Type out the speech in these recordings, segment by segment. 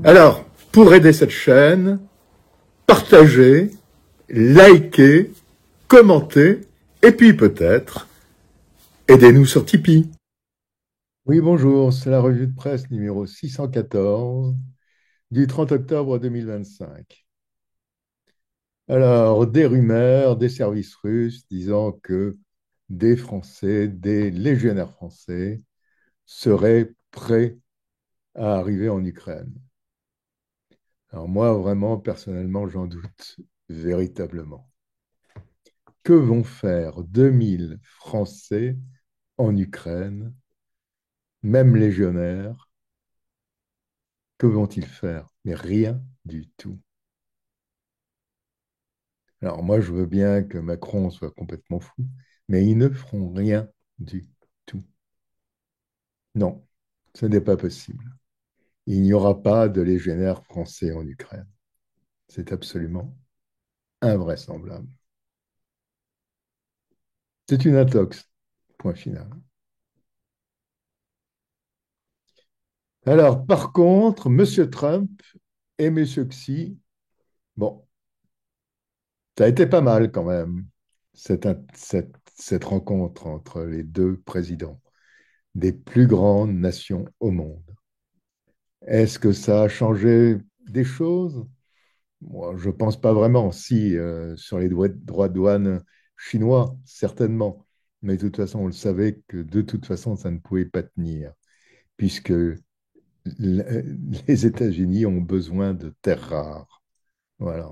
Alors, pour aider cette chaîne, partagez, likez, commentez, et puis peut-être, aidez-nous sur Tipeee. Oui, bonjour, c'est la revue de presse numéro 614 du 30 octobre 2025. Alors, des rumeurs des services russes disant que des Français, des légionnaires français seraient prêts à arriver en Ukraine. Alors moi, vraiment, personnellement, j'en doute véritablement. Que vont faire 2000 Français en Ukraine, même légionnaires? Que vont-ils faire? Mais rien du tout. Alors moi, je veux bien que Macron soit complètement fou, mais ils ne feront rien du tout. Non, ce n'est pas possible. Il n'y aura pas de légionnaires français en Ukraine. C'est absolument invraisemblable. C'est une intox. Point final. Alors, par contre, M. Trump et M. Xi, bon, ça a été pas mal quand même, cette rencontre entre les deux présidents des plus grandes nations au monde. Est-ce que ça a changé des choses? Moi, je ne pense pas vraiment. Si, sur les droits de douane chinois, certainement. Mais de toute façon, on le savait que de toute façon, ça ne pouvait pas tenir, puisque les États-Unis ont besoin de terres rares. Voilà.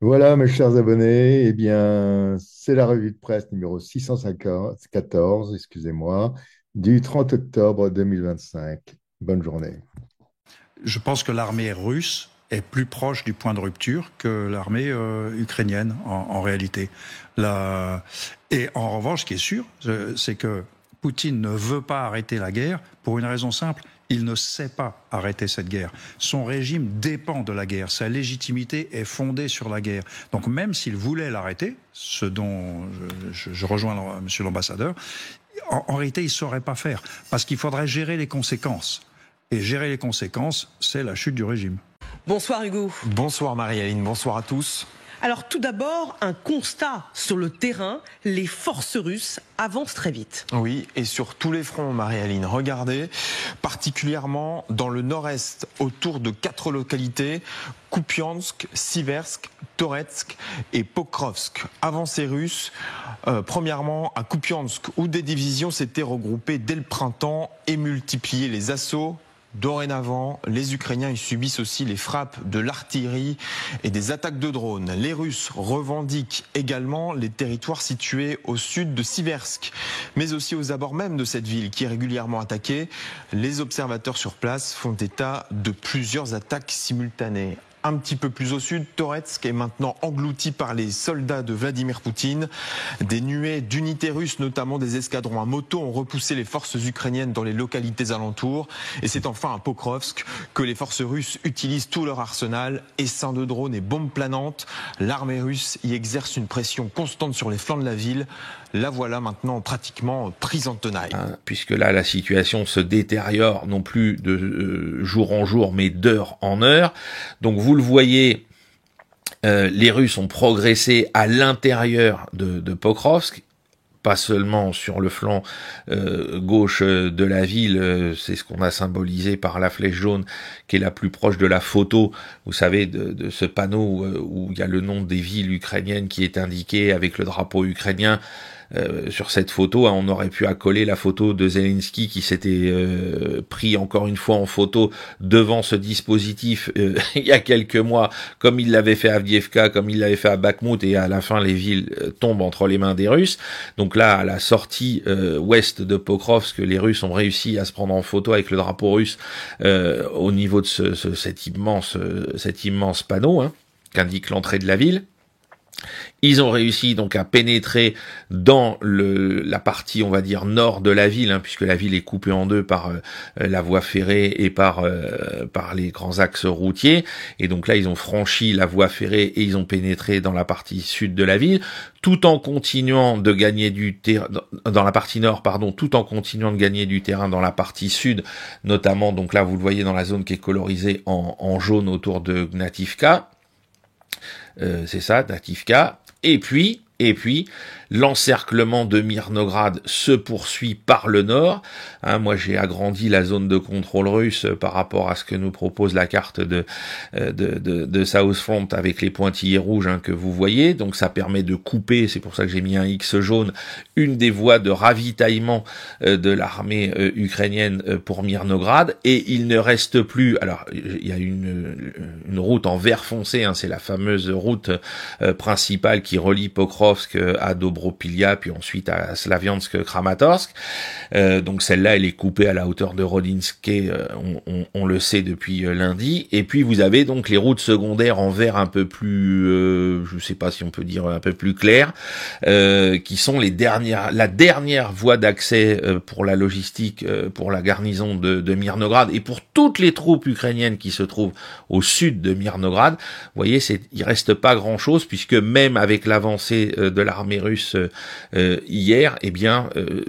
Voilà, mes chers abonnés, eh bien, c'est la revue de presse numéro 614, excusez-moi, du 30 octobre 2025. Bonne journée. Je pense que l'armée russe est plus proche du point de rupture que l'armée ukrainienne, en réalité. Et en revanche, ce qui est sûr, c'est que Poutine ne veut pas arrêter la guerre pour une raison simple. Il ne sait pas arrêter cette guerre. Son régime dépend de la guerre. Sa légitimité est fondée sur la guerre. Donc même s'il voulait l'arrêter, ce dont je rejoins monsieur l'ambassadeur, en réalité, il ne saurait pas faire. Parce qu'il faudrait gérer les conséquences. Et gérer les conséquences, c'est la chute du régime. Bonsoir Hugo. Bonsoir Marie-Aline, bonsoir à tous. Alors tout d'abord, un constat sur le terrain, les forces russes avancent très vite. Oui, et sur tous les fronts, Marie-Aline. Regardez, particulièrement dans le nord-est, autour de 4 localités, Kupiansk, Siversk, Toretsk et Pokrovsk. Avancée russe, premièrement à Kupiansk, où des divisions s'étaient regroupées dès le printemps et multipliaient les assauts. Dorénavant, les Ukrainiens y subissent aussi les frappes de l'artillerie et des attaques de drones. Les Russes revendiquent également les territoires situés au sud de Siversk, mais aussi aux abords même de cette ville qui est régulièrement attaquée. Les observateurs sur place font état de plusieurs attaques simultanées. Un petit peu plus au sud, Toretsk est maintenant englouti par les soldats de Vladimir Poutine. Des nuées d'unités russes, notamment des escadrons à moto, ont repoussé les forces ukrainiennes dans les localités alentours. Et c'est enfin à Pokrovsk que les forces russes utilisent tout leur arsenal, essaims de drones et bombes planantes. L'armée russe y exerce une pression constante sur les flancs de la ville. La voilà maintenant pratiquement prise en tenaille. Puisque là, la situation se détériore non plus de jour en jour, mais d'heure en heure. Donc vous le voyez, les Russes ont progressé à l'intérieur de Pokrovsk, pas seulement sur le flanc gauche de la ville, c'est ce qu'on a symbolisé par la flèche jaune qui est la plus proche de la photo, vous savez, de ce panneau où il y a le nom des villes ukrainiennes qui est indiqué avec le drapeau ukrainien. sur cette photo. On aurait pu accoler la photo de Zelensky qui s'était pris encore une fois en photo devant ce dispositif il y a quelques mois, comme il l'avait fait à Avdiivka, comme il l'avait fait à Bakhmout, et à la fin les villes tombent entre les mains des Russes. Donc là, à la sortie ouest de Pokrovsk, les Russes ont réussi à se prendre en photo avec le drapeau russe au niveau de cet immense panneau qu'indique l'entrée de la ville. Ils ont réussi donc à pénétrer dans la partie, on va dire, nord de la ville, puisque la ville est coupée en deux par la voie ferrée et par les grands axes routiers. Et donc là, ils ont franchi la voie ferrée et ils ont pénétré dans la partie sud de la ville, tout en continuant de gagner du terrain dans la partie nord, tout en continuant de gagner du terrain dans la partie sud, notamment. Donc là, vous le voyez dans la zone qui est colorisée en jaune autour de Gnativka. C'est ça, Gnativka. Et puis, l'encerclement de Mirnograd se poursuit par le nord. Moi, j'ai agrandi la zone de contrôle russe par rapport à ce que nous propose la carte de South Front avec les pointillés rouges que vous voyez. Donc, ça permet de couper, c'est pour ça que j'ai mis un X jaune, une des voies de ravitaillement de l'armée ukrainienne pour Mirnograd. Et il ne reste plus... Alors, il y a une route en vert foncé, c'est la fameuse route principale qui relie Pokrovsk à Dobropilia, puis ensuite à Slaviansk-Kramatorsk. Donc celle-là, elle est coupée à la hauteur de Rodinske, on le sait depuis lundi. Et puis vous avez donc les routes secondaires en vert un peu plus, je sais pas si on peut dire un peu plus clair, qui sont la dernière voie d'accès pour la logistique, pour la garnison de Mirnograd et pour toutes les troupes ukrainiennes qui se trouvent au sud de Mirnograd. Vous voyez, il reste pas grand-chose, puisque même avec l'avancée de l'armée russe hier,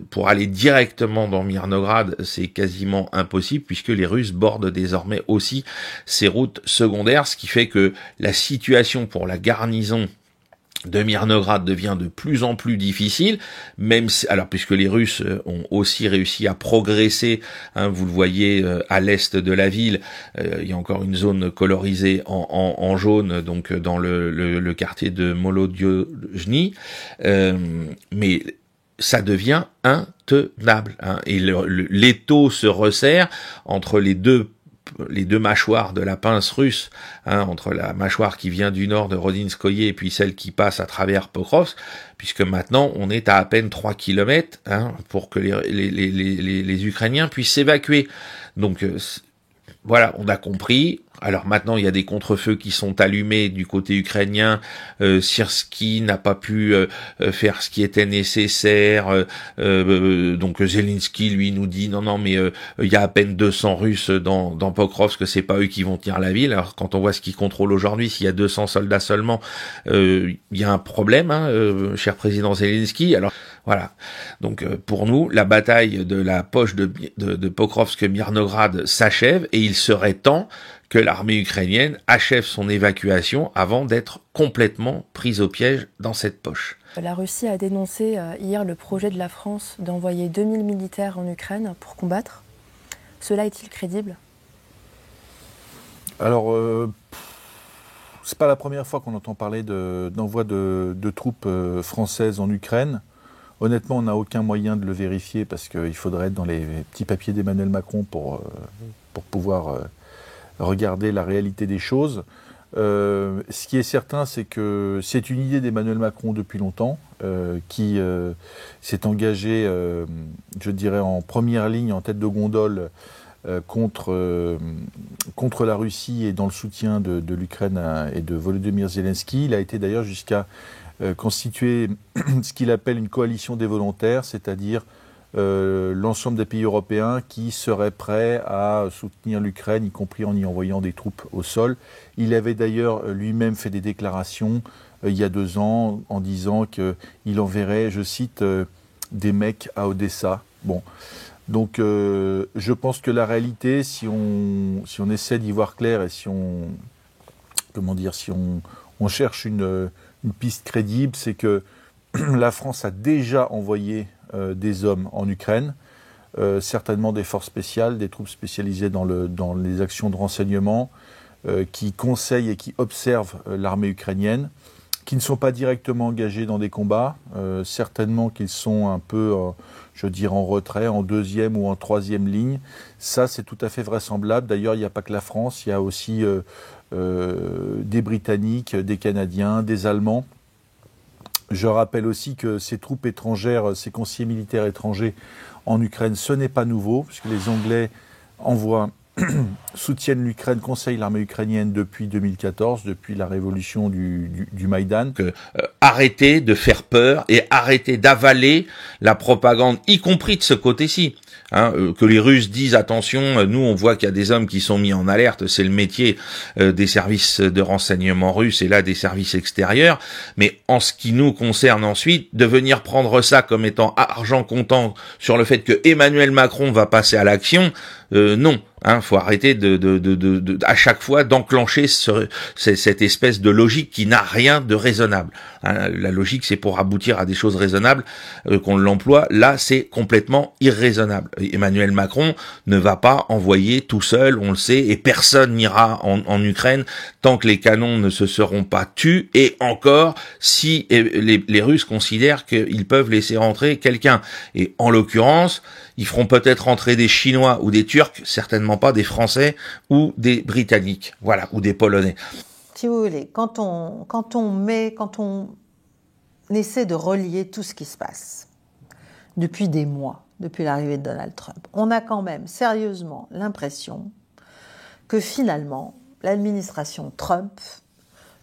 pour aller directement dans Mirnograd, c'est quasiment impossible, puisque les Russes bordent désormais aussi ces routes secondaires, ce qui fait que la situation pour la garnison de Mirnograd devient de plus en plus difficile, puisque les Russes ont aussi réussi à progresser, vous le voyez à l'est de la ville, il y a encore une zone colorisée en jaune, donc dans le quartier de Molodiochny, mais ça devient intenable, et l'étau se resserre entre les deux mâchoires de la pince russe, entre la mâchoire qui vient du nord de Rodinskoye et puis celle qui passe à travers Pokrovsk, puisque maintenant on est à peine 3 kilomètres pour que les Ukrainiens puissent s'évacuer. Donc voilà, on a compris. Alors maintenant, il y a des contre-feux qui sont allumés du côté ukrainien. Syrski n'a pas pu faire ce qui était nécessaire. Donc Zelensky, lui, nous dit non, mais il y a à peine 200 Russes dans Pokrovsk, que c'est pas eux qui vont tenir la ville. Alors quand on voit ce qu'ils contrôlent aujourd'hui, s'il y a 200 soldats seulement, il y a un problème, cher président Zelensky. Alors voilà. Donc pour nous, la bataille de la poche de Pokrovsk-Mirnograd s'achève, et il serait temps que l'armée ukrainienne achève son évacuation avant d'être complètement prise au piège dans cette poche. La Russie a dénoncé hier le projet de la France d'envoyer 2000 militaires en Ukraine pour combattre. Cela est-il crédible ? Alors, c'est pas la première fois qu'on entend parler d'envoi de troupes françaises en Ukraine. Honnêtement, on n'a aucun moyen de le vérifier, parce qu'il faudrait être dans les petits papiers d'Emmanuel Macron pour pouvoir regarder la réalité des choses. Ce qui est certain, c'est que c'est une idée d'Emmanuel Macron depuis longtemps, qui s'est engagé, je dirais, en première ligne, en tête de gondole, contre la Russie et dans le soutien de l'Ukraine et de Volodymyr Zelensky. Il a été d'ailleurs jusqu'à constituer ce qu'il appelle une coalition des volontaires, c'est-à-dire l'ensemble des pays européens qui seraient prêts à soutenir l'Ukraine, y compris en y envoyant des troupes au sol. Il avait d'ailleurs lui-même fait des déclarations il y a 2 ans en disant qu'il enverrait, je cite, des mecs à Odessa. Bon. Donc je pense que la réalité, si on essaie d'y voir clair et si on cherche une piste crédible, c'est que la France a déjà envoyé des hommes en Ukraine, certainement des forces spéciales, des troupes spécialisées dans les actions de renseignement, qui conseillent et qui observent l'armée ukrainienne. qui ne sont pas directement engagés dans des combats. Certainement qu'ils sont un peu, je dirais, en retrait, en deuxième ou en troisième ligne. Ça, c'est tout à fait vraisemblable. D'ailleurs, il n'y a pas que la France, il y a aussi des Britanniques, des Canadiens, des Allemands. Je rappelle aussi que ces troupes étrangères, ces conseillers militaires étrangers en Ukraine, ce n'est pas nouveau, puisque les Anglais soutiennent l'Ukraine, conseillent l'armée ukrainienne depuis 2014, depuis la révolution du Maïdan. Arrêtez de faire peur et arrêtez d'avaler la propagande, y compris de ce côté-ci. Que les Russes disent attention, nous on voit qu'il y a des hommes qui sont mis en alerte, c'est le métier des services de renseignement russes et là des services extérieurs, mais en ce qui nous concerne ensuite, de venir prendre ça comme étant argent comptant sur le fait que Emmanuel Macron va passer à l'action, non. Faut arrêter à chaque fois d'enclencher cette espèce de logique qui n'a rien de raisonnable. La logique, c'est pour aboutir à des choses raisonnables qu'on l'emploie. Là, c'est complètement irraisonnable. Emmanuel Macron ne va pas envoyer tout seul, on le sait, et personne n'ira en Ukraine tant que les canons ne se seront pas tus, et encore si les Russes considèrent qu'ils peuvent laisser rentrer quelqu'un. Et en l'occurrence, ils feront peut-être rentrer des Chinois ou des Turcs, certainement pas des Français ou des Britanniques, voilà, ou des Polonais. Si vous voulez, quand on essaie de relier tout ce qui se passe depuis des mois, depuis l'arrivée de Donald Trump, on a quand même sérieusement l'impression que finalement, l'administration Trump,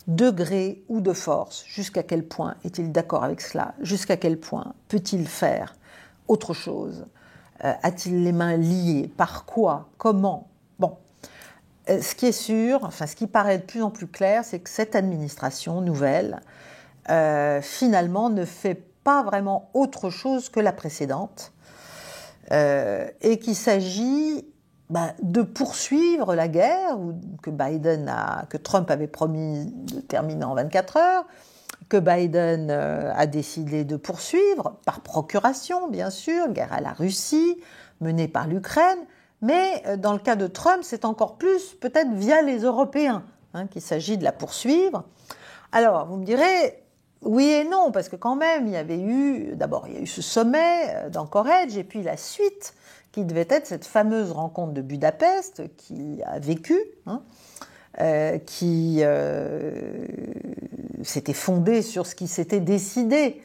de gré ou de force, jusqu'à quel point est-il d'accord avec cela? Jusqu'à quel point peut-il faire autre chose? A-t-il les mains liées? Par quoi? Comment? Bon, ce qui est sûr, enfin ce qui paraît de plus en plus clair, c'est que cette administration nouvelle, finalement, ne fait pas vraiment autre chose que la précédente, et qu'il s'agit de poursuivre la guerre que Trump avait promis de terminer en 24 heures, que Biden a décidé de poursuivre, par procuration bien sûr, guerre à la Russie, menée par l'Ukraine, mais dans le cas de Trump, c'est encore plus peut-être via les Européens qu'il s'agit de la poursuivre. Alors, vous me direz, oui et non, parce que quand même, il y a eu ce sommet d'Anchorage, et puis la suite, qui devait être cette fameuse rencontre de Budapest, qui a vécu, qui s'était fondée sur ce qui s'était décidé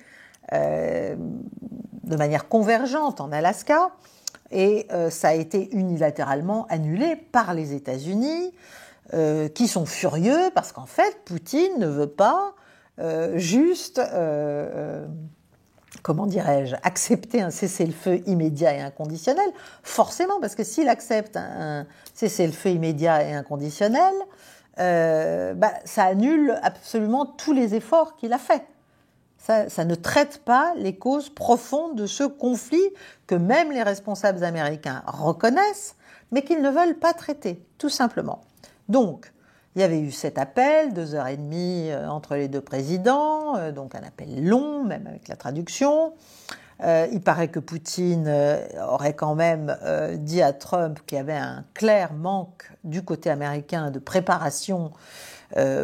de manière convergente en Alaska, et ça a été unilatéralement annulé par les États-Unis, qui sont furieux parce qu'en fait, Poutine ne veut pas accepter un cessez-le-feu immédiat et inconditionnel, forcément, parce que s'il accepte un cessez-le-feu immédiat et inconditionnel, ça annule absolument tous les efforts qu'il a faits. Ça ne traite pas les causes profondes de ce conflit que même les responsables américains reconnaissent, mais qu'ils ne veulent pas traiter, tout simplement. Donc, il y avait eu cet appel, 2h30 entre les deux présidents, donc un appel long, même avec la traduction. Il paraît que Poutine aurait quand même dit à Trump qu'il y avait un clair manque du côté américain de préparation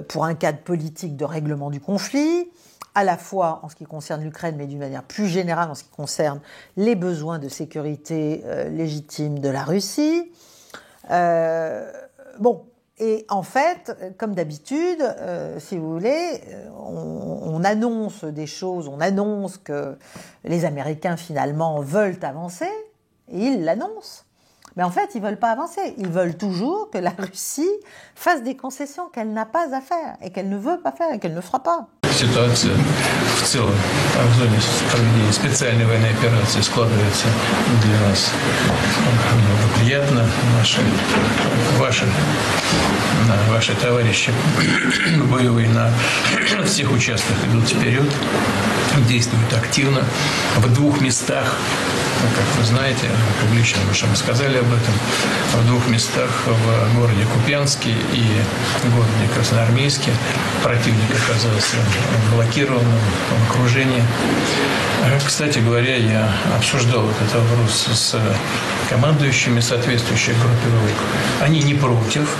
pour un cadre politique de règlement du conflit, à la fois en ce qui concerne l'Ukraine, mais d'une manière plus générale en ce qui concerne les besoins de sécurité légitimes de la Russie. Et en fait, comme d'habitude, si vous voulez, on annonce des choses, on annonce que les Américains finalement veulent avancer, et ils l'annoncent. Mais en fait, ils ne veulent pas avancer. Ils veulent toujours que la Russie fasse des concessions qu'elle n'a pas à faire, et qu'elle ne veut pas faire, et qu'elle ne fera pas. Ситуация в целом в зоне проведения специальной военной операции складывается для нас благоприятно. Ваши товарищи боевые на всех участках идут вперед, действуют активно. В двух местах, как вы знаете, публично мы сказали об этом, в двух местах в городе Купянске и городе Красноармейске противник оказался блокированным в окружении. Кстати говоря, я обсуждал этот вопрос с командующими соответствующих группировок. Они не против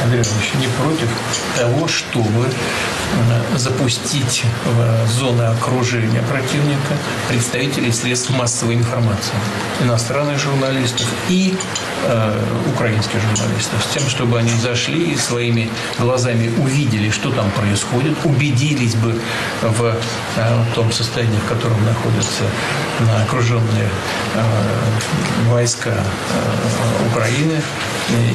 Андрей Иванович, не против того, чтобы запустить в зоны окружения противника представителей средств массовой информации, иностранных журналистов и украинских журналистов, с тем, чтобы они зашли и своими глазами увидели, что там происходит, убедились бы в том состоянии, в котором находятся окруженные войска Украины,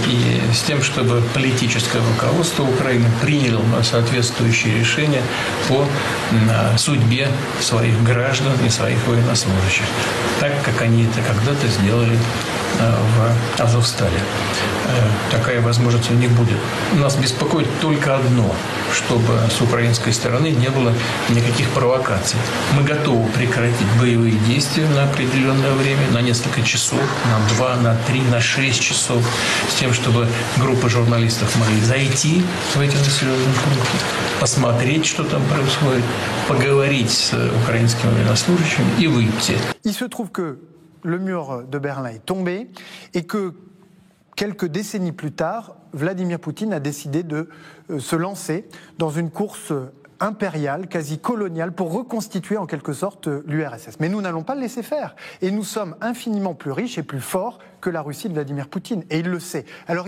и с тем, чтобы политическое руководство Украины приняло соответствующие решения по судьбе своих граждан и своих военнослужащих, так как они это когда-то сделали в Азовстале. Такая возможность у них будет. Нас беспокоит только одно, чтобы с украинской стороны не было никаких провокаций. Мы готовы прекратить боевые действия на определенное время, на несколько часов, на 2, на 3, на 6 часов, с тем, чтобы группа журналистов могли зайти в эти населенные пункты, посмотреть, что там происходит, поговорить с украинскими военнослужащими и выйти. Il se trouve que le mur de Berlin est tombé et que quelques décennies plus tard, Vladimir Poutine a décidé de se lancer dans une course impériale, quasi coloniale, pour reconstituer en quelque sorte l'URSS. Mais nous n'allons pas le laisser faire. Et nous sommes infiniment plus riches et plus forts que la Russie de Vladimir Poutine. Et il le sait. Alors,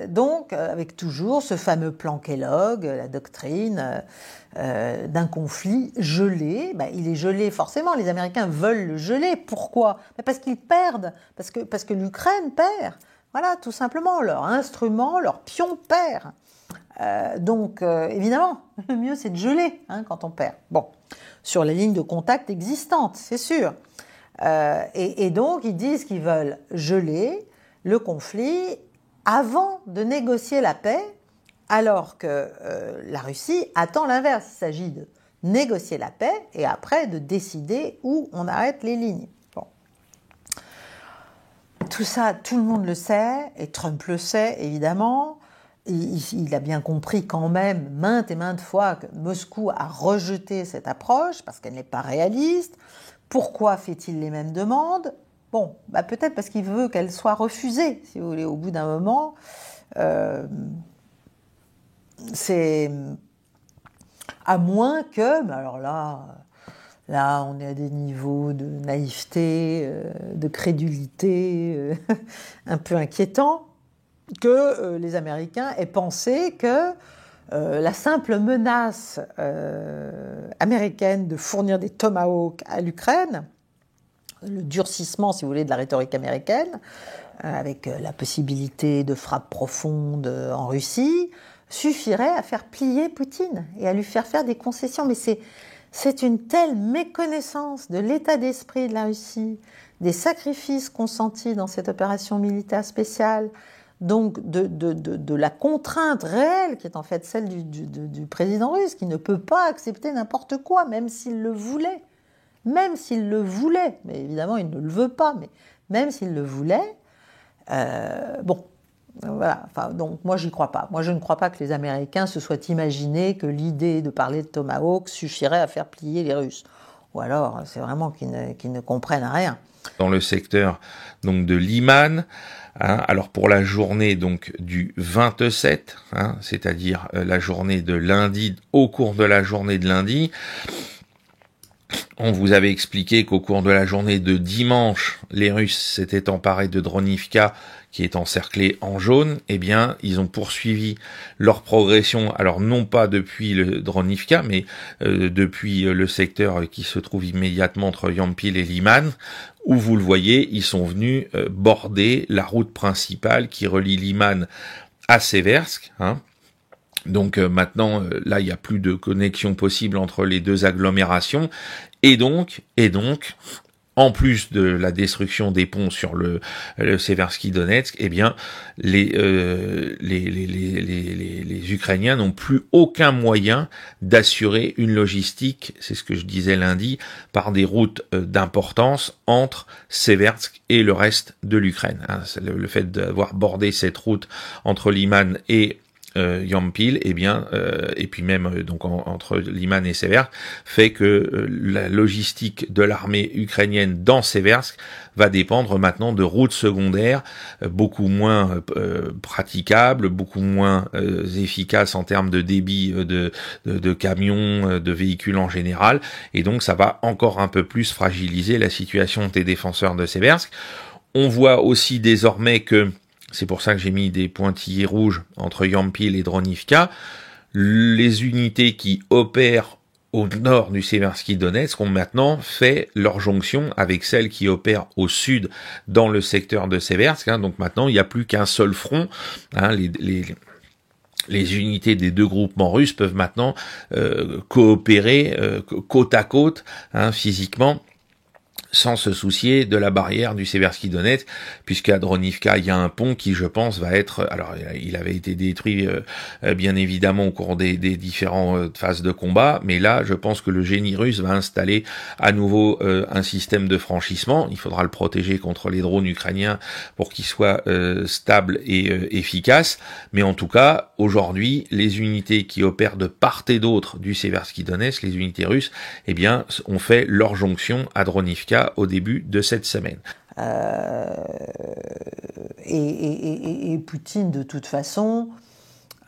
donc, avec toujours ce fameux plan Kellogg, la doctrine d'un conflit gelé. Il est gelé forcément, les Américains veulent le geler. Pourquoi ? Parce qu'ils perdent, parce que l'Ukraine perd. Voilà, tout simplement, leur instrument, leur pion perd. Donc, évidemment, le mieux c'est de geler quand on perd. Bon, sur les lignes de contact existantes, c'est sûr. Et donc, ils disent qu'ils veulent geler le conflit avant de négocier la paix, alors que la Russie attend l'inverse. Il s'agit de négocier la paix et après de décider où on arrête les lignes. Bon. Tout ça, tout le monde le sait, et Trump le sait, évidemment. Il a bien compris quand même, maintes et maintes fois, que Moscou a rejeté cette approche parce qu'elle n'est pas réaliste. Pourquoi fait-il les mêmes demandes ? Bon, peut-être parce qu'il veut qu'elle soit refusée, si vous voulez, au bout d'un moment. C'est à moins que, mais alors là, on est à des niveaux de naïveté, de crédulité un peu inquiétants, que les Américains aient pensé que la simple menace américaine de fournir des Tomahawks à l'Ukraine, le durcissement, si vous voulez, de la rhétorique américaine, avec la possibilité de frappe profonde en Russie, suffirait à faire plier Poutine et à lui faire des concessions. Mais c'est une telle méconnaissance de l'état d'esprit de la Russie, des sacrifices consentis dans cette opération militaire spéciale, donc de la contrainte réelle qui est en fait celle du président russe, qui ne peut pas accepter n'importe quoi, même s'il le voulait. Même s'il le voulait, mais évidemment il ne le veut pas, mais même s'il le voulait, bon, voilà. Enfin, donc moi j'y crois pas. Moi je ne crois pas que les Américains se soient imaginés que l'idée de parler de Tomahawk suffirait à faire plier les Russes. Ou alors c'est vraiment qu'ils ne comprennent rien. Dans le secteur donc de Liman, alors pour la journée donc du 27, c'est-à-dire la journée de lundi, au cours de la journée de lundi, on vous avait expliqué qu'au cours de la journée de dimanche, les Russes s'étaient emparés de Dronivka, qui est encerclée en jaune. Eh bien, ils ont poursuivi leur progression, alors non pas depuis le Dronivka, mais depuis le secteur qui se trouve immédiatement entre Yampil et Liman, où vous le voyez, ils sont venus border la route principale qui relie Liman à Seversk, Donc maintenant, là, il n'y a plus de connexion possible entre les deux agglomérations. Et donc, en plus de la destruction des ponts sur le Seversky Donetsk, eh bien, les Ukrainiens n'ont plus aucun moyen d'assurer une logistique, c'est ce que je disais lundi, par des routes d'importance entre Seversk et le reste de l'Ukraine. Le fait d'avoir bordé cette route entre Liman et Yampil, eh bien, et puis même donc entre Liman et Seversk, fait que la logistique de l'armée ukrainienne dans Seversk va dépendre maintenant de routes secondaires beaucoup moins praticables, beaucoup moins efficaces en termes de débit de camions, de véhicules en général, et donc ça va encore un peu plus fragiliser la situation des défenseurs de Seversk. On voit aussi désormais que c'est pour ça que j'ai mis des pointillés rouges entre Yampil et Dronivka. Les unités qui opèrent au nord du Seversky Donetsk ont maintenant fait leur jonction avec celles qui opèrent au sud dans le secteur de Seversk. Donc maintenant, il n'y a plus qu'un seul front. Les unités des deux groupements russes peuvent maintenant coopérer côte à côte, physiquement, sans se soucier de la barrière du Seversky Donetsk, puisqu'à Dronivka, il y a un pont qui, je pense, va être... Alors, il avait été détruit, bien évidemment, au cours des différentes phases de combat, mais là, je pense que le génie russe va installer à nouveau un système de franchissement. Il faudra le protéger contre les drones ukrainiens pour qu'il soit stable et efficace. Mais en tout cas, aujourd'hui, les unités qui opèrent de part et d'autre du Seversky Donetsk, les unités russes, eh bien, ont fait leur jonction à Dronivka au début de cette semaine. Et Poutine, de toute façon,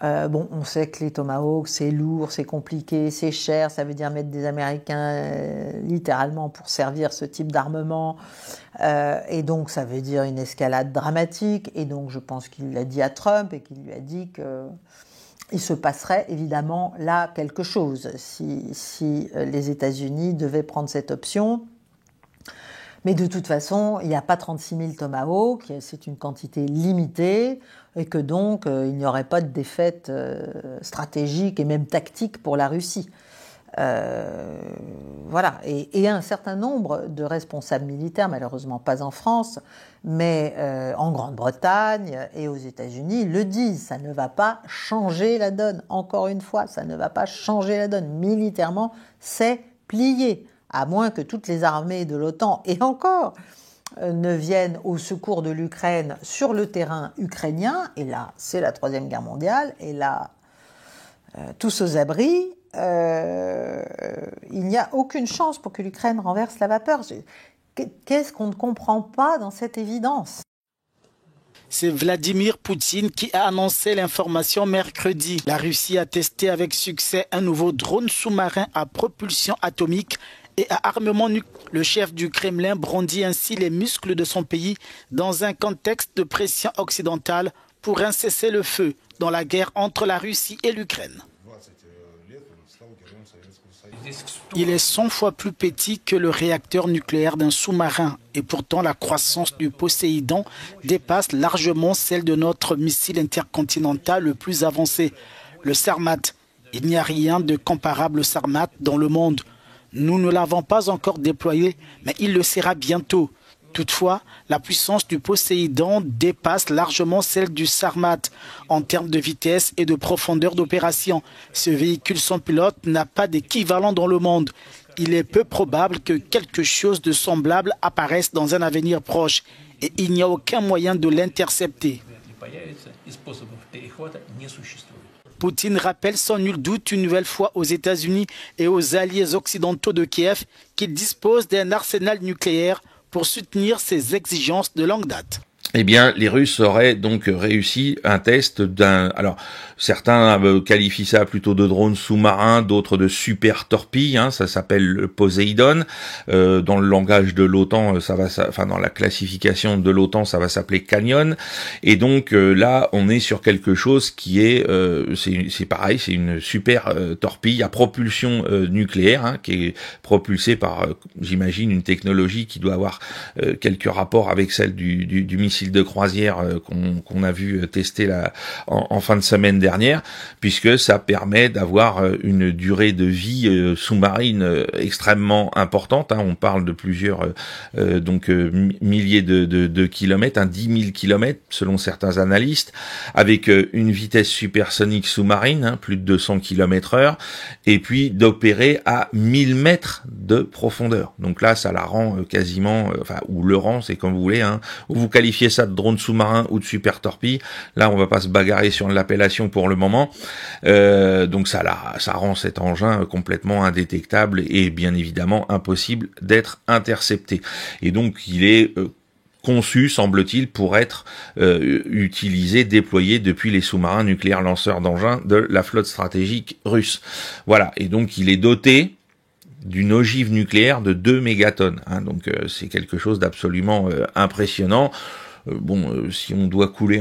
on sait que les Tomahawks, c'est lourd, c'est compliqué, c'est cher, ça veut dire mettre des Américains littéralement pour servir ce type d'armement, et donc ça veut dire une escalade dramatique, et donc je pense qu'il l'a dit à Trump et qu'il lui a dit que il se passerait évidemment là quelque chose si les États-Unis devaient prendre cette option. Mais de toute façon, il n'y a pas 36 000 Tomahawks, c'est une quantité limitée, et que donc il n'y aurait pas de défaite stratégique et même tactique pour la Russie. Voilà, et un certain nombre de responsables militaires, malheureusement pas en France, mais en Grande-Bretagne et aux États-Unis, le disent, ça ne va pas changer la donne. Encore une fois, ça ne va pas changer la donne. Militairement, c'est plié. À moins que toutes les armées de l'OTAN, et encore, ne viennent au secours de l'Ukraine sur le terrain ukrainien, et là, c'est la Troisième Guerre mondiale, et là, tous aux abris, il n'y a aucune chance pour que l'Ukraine renverse la vapeur. Qu'est-ce qu'on ne comprend pas dans cette évidence ? C'est Vladimir Poutine qui a annoncé l'information mercredi. La Russie a testé avec succès un nouveau drone sous-marin à propulsion atomique et à armement nucléaire. Le chef du Kremlin brandit ainsi les muscles de son pays dans un contexte de pression occidentale pour un cessez-le-feu dans la guerre entre la Russie et l'Ukraine. Il est 100 fois plus petit que le réacteur nucléaire d'un sous-marin et pourtant la croissance du Poséidon dépasse largement celle de notre missile intercontinental le plus avancé, le Sarmat. Il n'y a rien de comparable au Sarmat dans le monde. Nous ne l'avons pas encore déployé, mais il le sera bientôt. Toutefois, la puissance du Poséidon dépasse largement celle du Sarmat en termes de vitesse et de profondeur d'opération. Ce véhicule sans pilote n'a pas d'équivalent dans le monde. Il est peu probable que quelque chose de semblable apparaisse dans un avenir proche et il n'y a aucun moyen de l'intercepter. Poutine rappelle sans nul doute une nouvelle fois aux États-Unis et aux alliés occidentaux de Kiev qu'il dispose d'un arsenal nucléaire pour soutenir ses exigences de longue date. Eh bien, les Russes auraient donc réussi un test d'un... Alors, certains qualifient ça plutôt de drone sous-marin, d'autres de super torpille, ça s'appelle le Poséidon. Dans le langage de l'OTAN, dans la classification de l'OTAN, ça va s'appeler Canyon. Et donc là, on est sur quelque chose qui est... c'est pareil, c'est une super torpille à propulsion nucléaire, qui est propulsée par, j'imagine, une technologie qui doit avoir quelques rapports avec celle du missile de croisière qu'on a vu tester en fin de semaine dernière, puisque ça permet d'avoir une durée de vie sous-marine extrêmement importante. On parle de plusieurs milliers de kilomètres, 10 000 kilomètres selon certains analystes, avec une vitesse supersonique sous-marine, plus de 200 km/h, et puis d'opérer à 1000 mètres de profondeur. Donc là, ça la rend quasiment, ou le rend, c'est comme vous voulez, ou vous qualifiez ça de drone sous-marin ou de super torpille. Là, on va pas se bagarrer sur l'appellation pour le moment. Donc ça rend cet engin complètement indétectable et bien évidemment impossible d'être intercepté. Et donc il est conçu, semble-t-il, pour être utilisé, déployé depuis les sous-marins nucléaires lanceurs d'engins de la flotte stratégique russe. Voilà, et donc il est doté d'une ogive nucléaire de 2 mégatonnes. Donc c'est quelque chose d'absolument impressionnant. Si on doit couler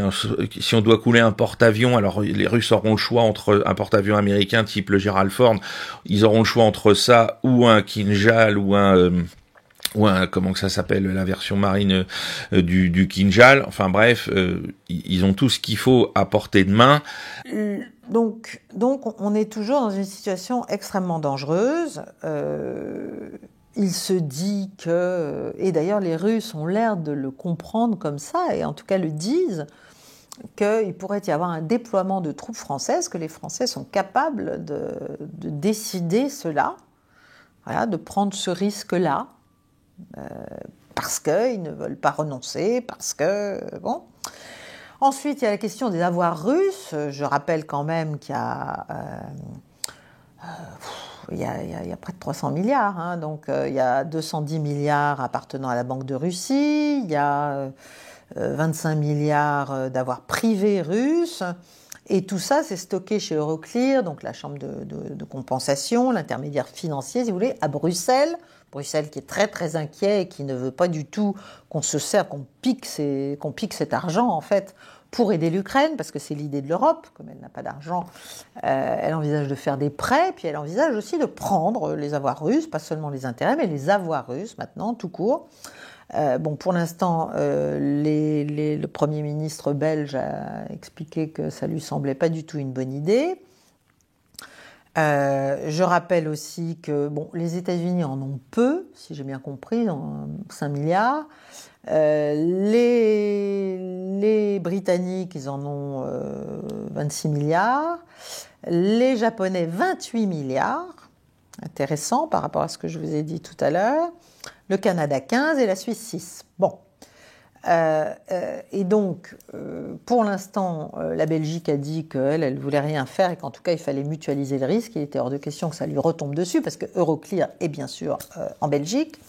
un porte-avions, alors les Russes auront le choix entre un porte-avions américain type le Gerald Ford, ils auront le choix entre ça ou un Kinjal ou un comment que ça s'appelle, la version marine du Kinjal. Enfin bref, ils ont tout ce qu'il faut à portée de main. Donc on est toujours dans une situation extrêmement dangereuse. Il se dit que, et d'ailleurs les Russes ont l'air de le comprendre comme ça, et en tout cas le disent, qu'il pourrait y avoir un déploiement de troupes françaises, que les Français sont capables de décider cela, voilà, de prendre ce risque-là, parce qu'ils ne veulent pas renoncer, parce que, bon... Ensuite, il y a la question des avoirs russes. Je rappelle quand même qu'il y a, il y a près de 300 milliards. Donc, il y a 210 milliards appartenant à la Banque de Russie. Il y a 25 milliards d'avoirs privés russes. Et tout ça, c'est stocké chez Euroclear, donc la chambre de compensation, l'intermédiaire financier, si vous voulez, à Bruxelles. Bruxelles qui est très très inquiet et qui ne veut pas du tout qu'on se sert, qu'on pique cet argent en fait pour aider l'Ukraine, parce que c'est l'idée de l'Europe, comme elle n'a pas d'argent, elle envisage de faire des prêts, puis elle envisage aussi de prendre les avoirs russes, pas seulement les intérêts, mais les avoirs russes maintenant, tout court. Pour l'instant, le Premier ministre belge a expliqué que ça lui semblait pas du tout une bonne idée. Je rappelle aussi que les États-Unis en ont peu, si j'ai bien compris, 5 milliards. Les Britanniques, ils en ont 26 milliards. Les Japonais, 28 milliards. Intéressant par rapport à ce que je vous ai dit tout à l'heure. Le Canada, 15 et la Suisse, 6. Et donc, pour l'instant, la Belgique a dit qu'elle ne voulait rien faire et qu'en tout cas, il fallait mutualiser le risque. Il était hors de question que ça lui retombe dessus parce que Euroclear est bien sûr en Belgique.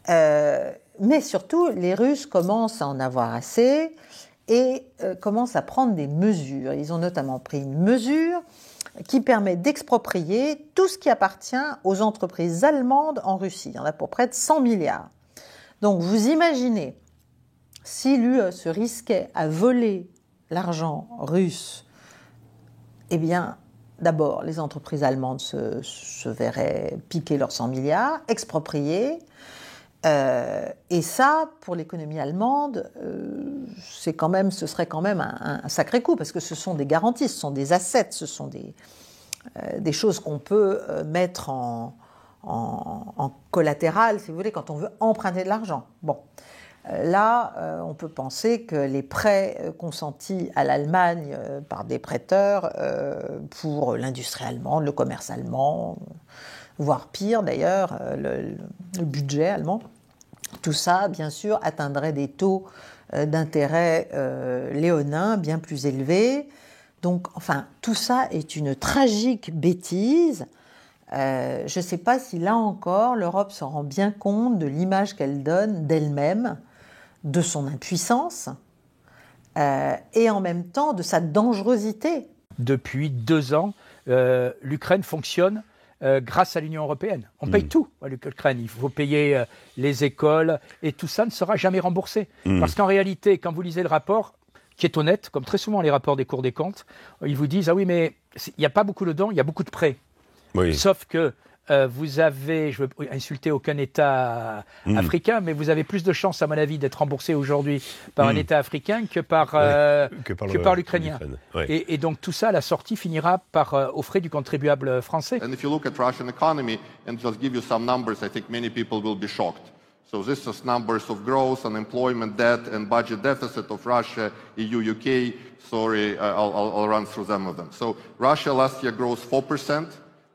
Mais surtout, les Russes commencent à en avoir assez et commencent à prendre des mesures. Ils ont notamment pris une mesure qui permet d'exproprier tout ce qui appartient aux entreprises allemandes en Russie. Il y en a pour près de 100 milliards. Donc, vous imaginez, si l'UE se risquait à voler l'argent russe, eh bien, d'abord, les entreprises allemandes se verraient piquer leurs 100 milliards, exproprier. Et ça, pour l'économie allemande, ce serait quand même un sacré coup, parce que ce sont des garanties, ce sont des assets, ce sont des choses qu'on peut mettre en collatéral, si vous voulez, quand on veut emprunter de l'argent. Là, on peut penser que les prêts consentis à l'Allemagne par des prêteurs pour l'industrie allemande, le commerce allemand, voire pire d'ailleurs, le budget allemand, tout ça, bien sûr, atteindrait des taux d'intérêt léonins bien plus élevés. Donc, enfin, tout ça est une tragique bêtise. Je ne sais pas si, là encore, l'Europe se rend bien compte de l'image qu'elle donne d'elle-même, de son impuissance, et en même temps de sa dangerosité. Depuis 2 ans, l'Ukraine fonctionne grâce à l'Union européenne. On paye tout à l'Ukraine. Il faut payer les écoles, et tout ça ne sera jamais remboursé. Parce qu'en réalité, quand vous lisez le rapport, qui est honnête, comme très souvent les rapports des cours des comptes, ils vous disent « Ah oui, mais il n'y a pas beaucoup de dons, il y a beaucoup de prêts. Oui. » Sauf que vous avez, je ne veux insulter aucun État africain, mais vous avez plus de chances, à mon avis, d'être remboursé aujourd'hui par un État africain que par l'Ukrainien. Et donc tout ça, à la sortie, finira par aux frais du contribuable français. And if you look at Russian economy and just give you some numbers, I think many people will be shocked. So this is numbers of growth, unemployment, debt, and budget deficit of Russia, EU, UK. Sorry, I'll run through some of them. So Russia last year grows 4%,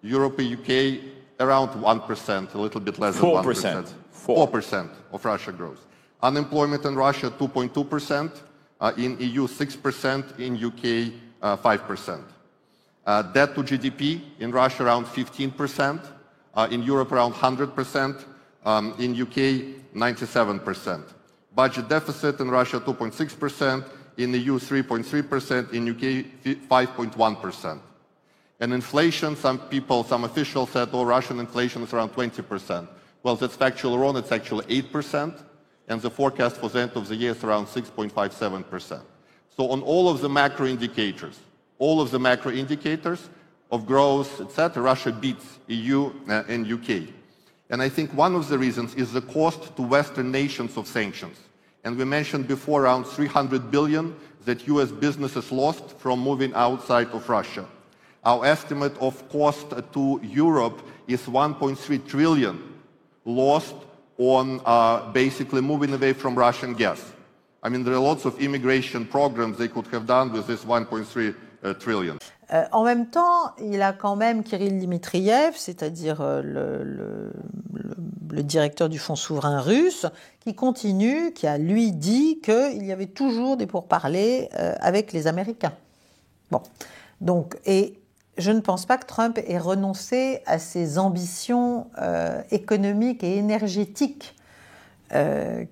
Europe, UK around 1%, a little bit less than 1%. 4% of Russia growth. Unemployment in Russia 2.2%, in EU 6%, in UK 5%. Debt to GDP in Russia around 15%, in Europe around 100%, in UK 97%. Budget deficit in Russia 2.6%, in EU 3.3%, in UK 5.1%. And inflation, some officials said, oh, Russian inflation is around 20%. Well, that's factually wrong, it's actually 8%, and the forecast for the end of the year is around 6.57%. So on all of the macro indicators of growth, etc., Russia beats EU and UK. And I think one of the reasons is the cost to Western nations of sanctions. And we mentioned before around 300 billion that US businesses lost from moving outside of Russia. Our estimate of cost to Europe is 1.3 trillion lost on basically moving away from Russian gas. I mean, there are lots of immigration programs they could have done with this 1.3 trillion. En même temps, il a quand même Kirill Dmitriev, c'est-à-dire le directeur du Fonds souverain russe, qui continue, qui a lui dit qu'il y avait toujours des pourparlers avec les Américains. Bon, donc, et je ne pense pas que Trump ait renoncé à ses ambitions économiques et énergétiques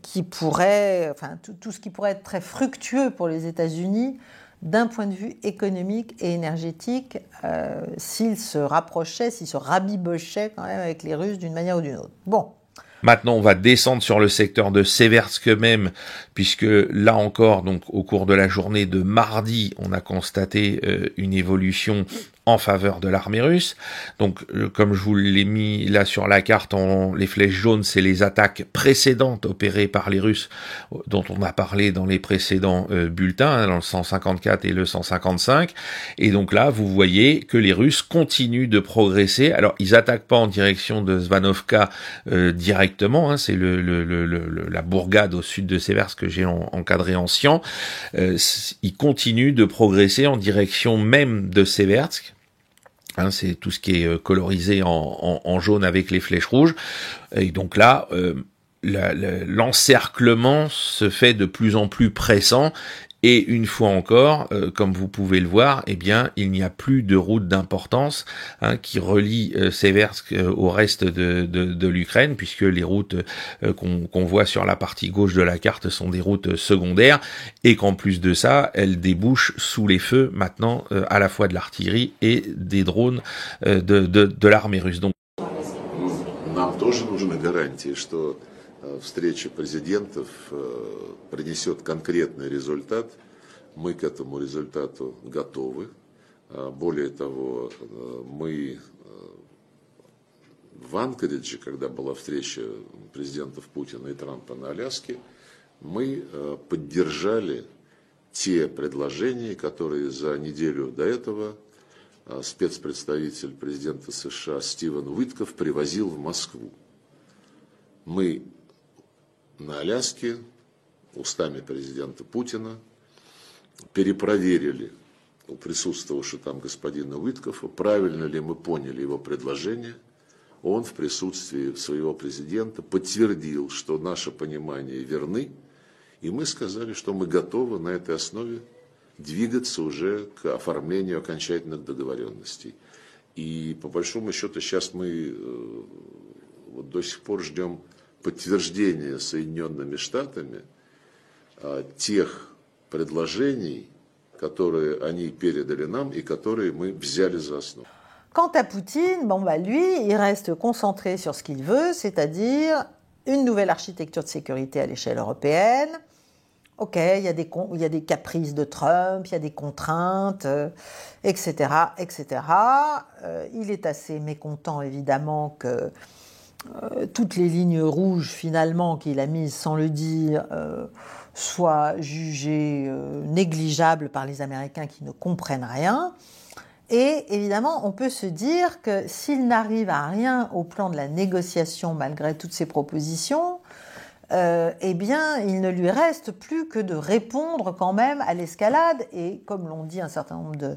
qui pourraient, enfin, tout ce qui pourrait être très fructueux pour les États-Unis d'un point de vue économique et énergétique, s'il se rapprochait, s'il se rabibochait quand même avec les Russes d'une manière ou d'une autre. Bon. Maintenant, on va descendre sur le secteur de Seversk même, puisque là encore, donc au cours de la journée de mardi, on a constaté une évolution en faveur de l'armée russe. Donc, comme je vous l'ai mis là sur la carte, les flèches jaunes, c'est les attaques précédentes opérées par les Russes, dont on a parlé dans les précédents bulletins, dans le 154 et le 155. Et donc là, vous voyez que les Russes continuent de progresser. Alors, ils attaquent pas en direction de Zvanovka directement, hein, c'est la bourgade au sud de Seversk que j'ai encadré en cyan. Ils continuent de progresser en direction même de Seversk. Hein, c'est tout ce qui est colorisé en jaune avec les flèches rouges. Et donc là, l'encerclement se fait de plus en plus pressant. Et une fois encore, comme vous pouvez le voir, eh bien, il n'y a plus de route d'importance qui relie Seversk au reste de l'Ukraine, puisque les routes qu'on voit sur la partie gauche de la carte sont des routes secondaires, et qu'en plus de ça, elles débouchent sous les feux maintenant à la fois de l'artillerie et des drones de l'armée russe. Donc, нам тоже нужны гарантии, что встреча президентов принесет конкретный результат. Мы к этому результату готовы. Более того, мы в Анкоридже, когда была встреча президентов Путина и Трампа на Аляске, мы поддержали те предложения, которые за неделю до этого спецпредставитель президента США Стивен Уитков привозил в Москву. Мы на Аляске устами президента Путина перепроверили у присутствовавшего там господина Уиткофа, правильно ли мы поняли его предложение. Он в присутствии своего президента подтвердил, что наши понимания верны, и мы сказали, что мы готовы на этой основе двигаться уже к оформлению окончательных договоренностей. И по большому счету сейчас мы вот до сих пор ждем подтверждения Соединенными Штатами тех предложений, которые они передали нам и которые мы взяли за основу. Quant à Poutine, lui, il reste concentré sur ce qu'il veut, c'est-à-dire une nouvelle architecture de sécurité à l'échelle européenne. Ok, il y a des caprices de Trump, il y a des contraintes, etc., etc. Il est assez mécontent, évidemment, que toutes les lignes rouges, finalement, qu'il a mises sans le dire, soient jugées négligeables par les Américains qui ne comprennent rien. Et évidemment, on peut se dire que s'il n'arrive à rien au plan de la négociation, malgré toutes ces propositions, eh bien, il ne lui reste plus que de répondre quand même à l'escalade. Et comme l'ont dit un certain nombre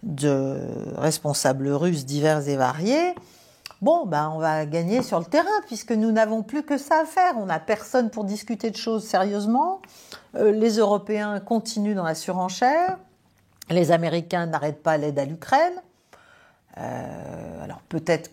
de responsables russes divers et variés, bon, ben, on va gagner sur le terrain puisque nous n'avons plus que ça à faire. On n'a personne pour discuter de choses sérieusement. Les Européens continuent dans la surenchère. Les Américains n'arrêtent pas l'aide à l'Ukraine. Alors peut-être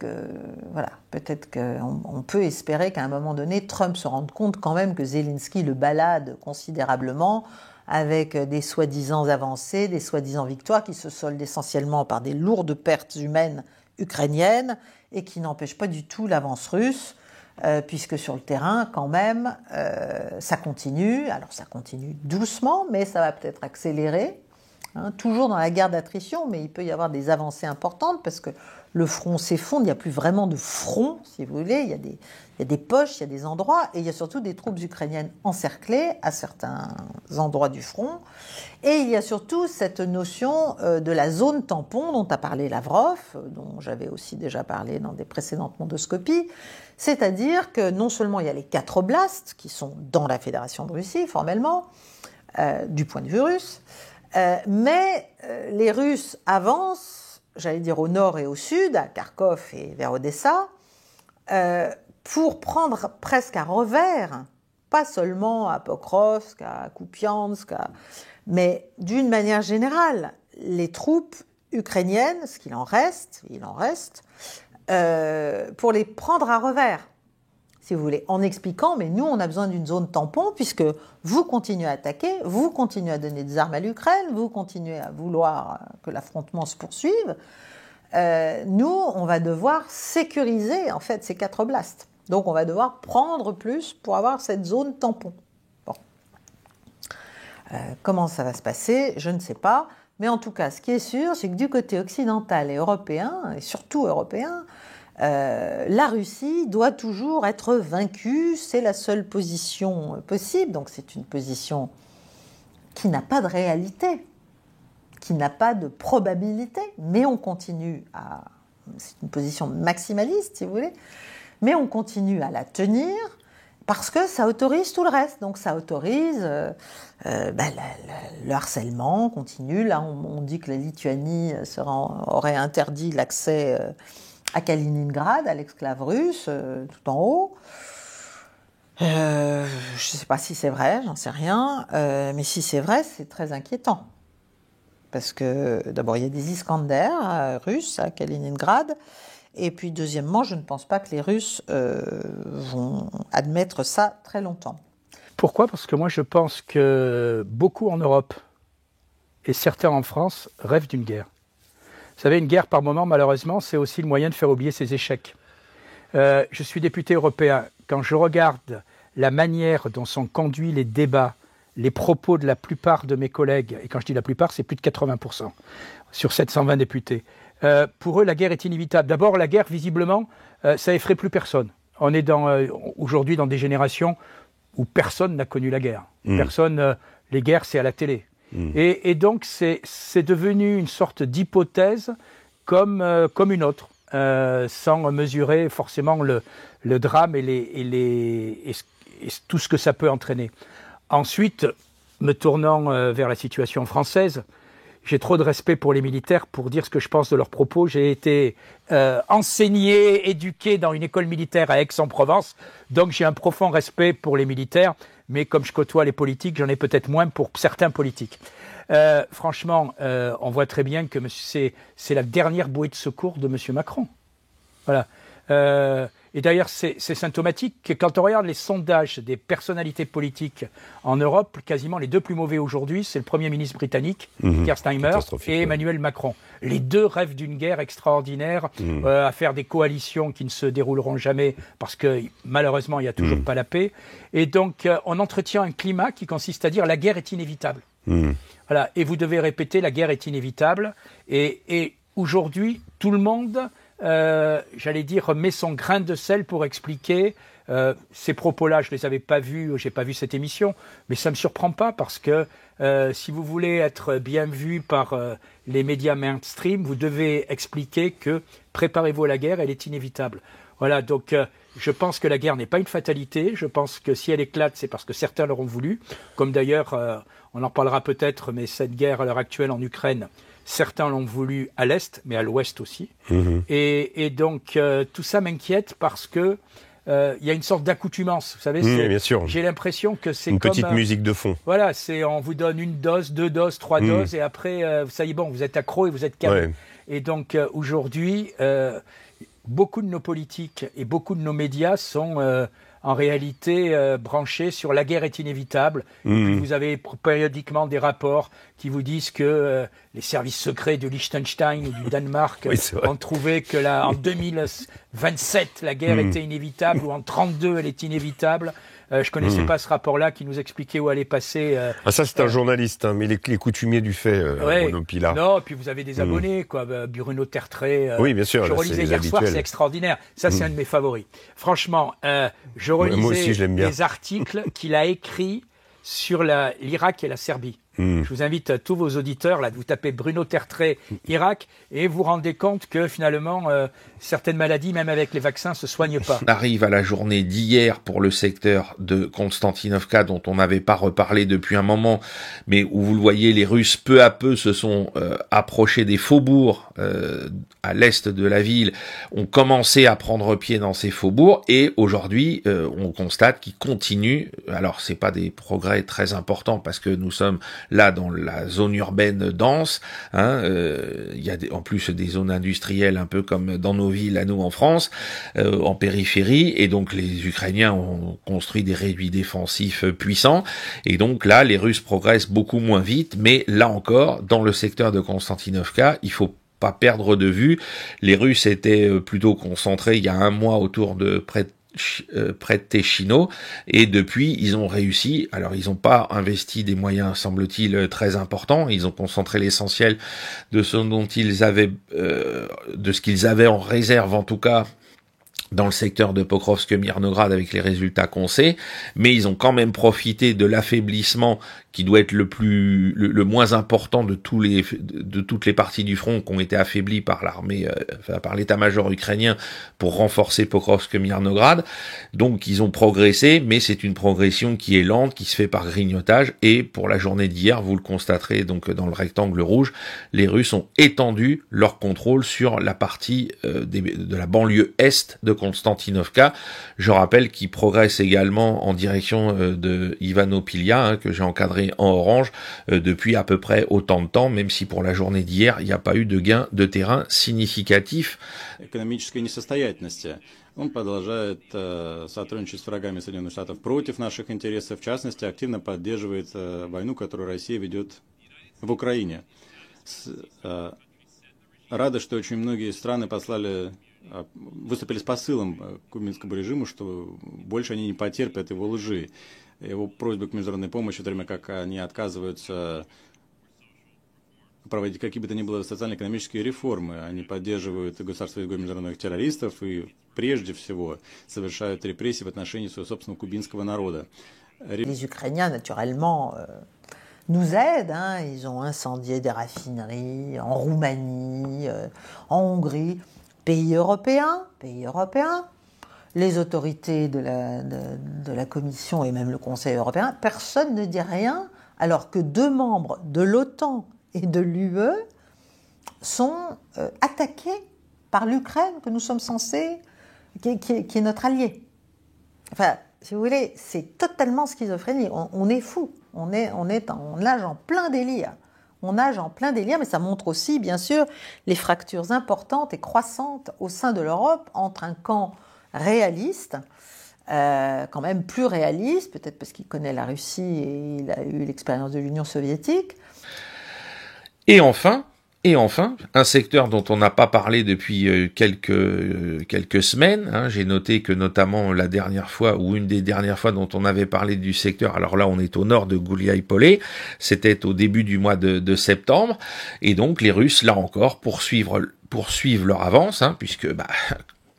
qu'on peut espérer qu'à un moment donné, Trump se rende compte quand même que Zelensky le balade considérablement avec des soi-disant avancées, des soi-disant victoires qui se soldent essentiellement par des lourdes pertes humaines ukrainiennes et qui n'empêchent pas du tout l'avance russe, puisque sur le terrain, quand même, ça continue. Alors ça continue doucement, mais ça va peut-être accélérer. Toujours dans la guerre d'attrition, mais il peut y avoir des avancées importantes parce que le front s'effondre, il n'y a plus vraiment de front, si vous voulez, il y a des poches, il y a des endroits, et il y a surtout des troupes ukrainiennes encerclées à certains endroits du front. Et il y a surtout cette notion de la zone tampon dont a parlé Lavrov, dont j'avais aussi déjà parlé dans des précédentes mondoscopies, c'est-à-dire que non seulement il y a les 4 oblasts qui sont dans la Fédération de Russie, formellement, du point de vue russe, mais les Russes avancent, j'allais dire au nord et au sud, à Kharkov et vers Odessa, pour prendre presque à revers, pas seulement à Pokrovsk, à Kupiansk, mais d'une manière générale, les troupes ukrainiennes, ce qu'il en reste, pour les prendre à revers, si vous voulez, en expliquant, mais nous, on a besoin d'une zone tampon, puisque vous continuez à attaquer, vous continuez à donner des armes à l'Ukraine, vous continuez à vouloir que l'affrontement se poursuive. Nous, on va devoir sécuriser, en fait, ces 4 oblasts. Donc, on va devoir prendre plus pour avoir cette zone tampon. Bon. Comment ça va se passer, je ne sais pas. Mais en tout cas, ce qui est sûr, c'est que du côté occidental et européen, et surtout européen, la Russie doit toujours être vaincue, c'est la seule position possible, donc c'est une position qui n'a pas de réalité, qui n'a pas de probabilité, mais on continue à... C'est une position maximaliste, si vous voulez, mais on continue à la tenir parce que ça autorise tout le reste, donc ça autorise le harcèlement continue. Là, on dit que la Lituanie aurait interdit l'accès... à Kaliningrad, à l'exclave russe, tout en haut. Je ne sais pas si c'est vrai, j'en sais rien. Mais si c'est vrai, c'est très inquiétant. Parce que, d'abord, il y a des Iskander russes à Kaliningrad. Et puis, deuxièmement, je ne pense pas que les Russes vont admettre ça très longtemps. Pourquoi ? Parce que moi, je pense que beaucoup en Europe, et certains en France, rêvent d'une guerre. Vous savez, une guerre par moment, malheureusement, c'est aussi le moyen de faire oublier ses échecs. Je suis député européen. Quand je regarde la manière dont sont conduits les débats, les propos de la plupart de mes collègues, et quand je dis la plupart, c'est plus de 80% sur 720 députés, pour eux, la guerre est inévitable. D'abord, la guerre, visiblement, ça effraie plus personne. On est aujourd'hui dans des générations où personne n'a connu la guerre. Personne, les guerres, c'est à la télé. Et donc, c'est devenu une sorte d'hypothèse comme une autre, sans mesurer forcément le drame et tout ce que ça peut entraîner. Ensuite, me tournant vers la situation française, j'ai trop de respect pour les militaires pour dire ce que je pense de leurs propos. J'ai été enseigné, éduqué dans une école militaire à Aix-en-Provence, donc j'ai un profond respect pour les militaires. Mais comme je côtoie les politiques, j'en ai peut-être moins pour certains politiques. Franchement, on voit très bien que c'est la dernière bouée de secours de M. Macron. Voilà. Et d'ailleurs, c'est symptomatique que quand on regarde les sondages des personnalités politiques en Europe, quasiment les 2 plus mauvais aujourd'hui, c'est le Premier ministre britannique, Keir Starmer, et Emmanuel Macron. Les 2 rêvent d'une guerre extraordinaire, à faire des coalitions qui ne se dérouleront jamais parce que malheureusement, il n'y a toujours pas la paix. Et donc, on entretient un climat qui consiste à dire la guerre est inévitable. Voilà. Et vous devez répéter la guerre est inévitable. Et aujourd'hui, tout le monde... j'allais dire, met son grain de sel pour expliquer ces propos-là. Je ne les avais pas vus, je n'ai pas vu cette émission, mais ça ne me surprend pas parce que si vous voulez être bien vu par les médias mainstream, vous devez expliquer que préparez-vous à la guerre, elle est inévitable. Voilà, donc je pense que la guerre n'est pas une fatalité. Je pense que si elle éclate, c'est parce que certains l'auront voulu. Comme d'ailleurs, on en parlera peut-être, mais cette guerre à l'heure actuelle en Ukraine, Certains l'ont voulu à l'est, mais à l'ouest aussi. Et donc, tout ça m'inquiète parce que il y a une sorte d'accoutumance. Vous savez, bien sûr. J'ai l'impression que c'est une comme... petite musique de fond. Voilà, on vous donne 1 dose, 2 doses, 3 doses, et après, ça y est, bon, vous êtes accro et vous êtes calme. Ouais. Et donc, aujourd'hui, beaucoup de nos politiques et beaucoup de nos médias sont... en réalité branchés sur la guerre est inévitable. Et puis vous avez périodiquement des rapports qui vous disent que les services secrets du Liechtenstein ou du Danemark ont trouvé que en 2027, la guerre était inévitable, ou en 32, elle est inévitable. Je connaissais pas ce rapport-là qui nous expliquait où allait passer. Ça, c'est un journaliste, mais les coutumiers du fait, Bruno Pilat. Non, puis vous avez des abonnés, quoi. Bruno Tertré. Oui, bien sûr. Je relisais hier soir, c'est extraordinaire. Ça, c'est un de mes favoris. Franchement, je relisais les articles qu'il a écrits sur l'Irak et la Serbie. Je vous invite tous vos auditeurs, là, vous tapez Bruno Tertré, Irak, et vous rendez compte que finalement, certaines maladies, même avec les vaccins, se soignent pas. On arrive à la journée d'hier pour le secteur de Konstantinovka, dont on n'avait pas reparlé depuis un moment, mais où vous le voyez, les Russes peu à peu se sont approchés des faubourgs à l'est de la ville, ont commencé à prendre pied dans ces faubourgs, et aujourd'hui, on constate qu'ils continuent. Alors, c'est pas des progrès très importants parce que nous sommes là dans la zone urbaine dense, il y a en plus des zones industrielles un peu comme dans nos villes à nous en France, en périphérie, et donc les Ukrainiens ont construit des réduits défensifs puissants, et donc là les Russes progressent beaucoup moins vite, mais là encore dans le secteur de Konstantinovka, il faut pas perdre de vue, les Russes étaient plutôt concentrés il y a un mois autour de près de Téchino, et depuis ils ont réussi. Alors ils n'ont pas investi des moyens, semble-t-il, très importants, ils ont concentré l'essentiel de ce dont ils avaient de ce qu'ils avaient en réserve, en tout cas dans le secteur de Pokrovsk-Mirnograd, avec les résultats qu'on sait, mais ils ont quand même profité de l'affaiblissement qui doit être le moins important de toutes les parties du front qui ont été affaiblies par l'armée, par l'état-major ukrainien pour renforcer Pokrovsk-Mirnograd. Donc ils ont progressé, mais c'est une progression qui est lente, qui se fait par grignotage, et pour la journée d'hier, vous le constaterez donc dans le rectangle rouge, les Russes ont étendu leur contrôle sur la partie de la banlieue est de Konstantinovka. Je rappelle qu'ils progressent également en direction de Ivano-Pilia, que j'ai encadré en orange depuis à peu près autant de temps, même si pour la journée d'hier, il n'y a pas eu de gain de terrain significatif. Он продолжает сотрудничать с врагами Соединенных Штатов против наших интересов, в частности, активно поддерживает войну, которую Россия ведет в Украине. Рады, что очень многие страны выступили с посылом к кубинскому режиму, что больше они не потерпят его лжи, его просьбы к международной помощи, в то время как они отказываются проводить какие бы то ни было социально-экономические реформы. Они поддерживают государство-изгоев международных террористов и, прежде всего, совершают репрессии в отношении своего собственного кубинского народа. Les Ukrainiens, naturellement, nous aident. Ils ont incendié des raffineries en Roumanie, en Hongrie, pays européens. Les autorités de la Commission et même le Conseil européen, personne ne dit rien, alors que 2 membres de l'OTAN et de l'UE sont attaqués par l'Ukraine, que nous sommes censés, qui est notre allié. Enfin, si vous voulez, c'est totalement schizophrénie. On est fou. On nage en plein délire. On nage en plein délire, mais ça montre aussi, bien sûr, les fractures importantes et croissantes au sein de l'Europe entre un camp réaliste, quand même plus réaliste, peut-être parce qu'il connaît la Russie et il a eu l'expérience de l'Union soviétique. Et enfin, un secteur dont on n'a pas parlé depuis quelques semaines. J'ai noté que notamment la dernière fois, ou une des dernières fois dont on avait parlé du secteur, alors là on est au nord de Gouliaï-Polé, c'était au début du mois de septembre, et donc les Russes, là encore, poursuivent leur avance, puisque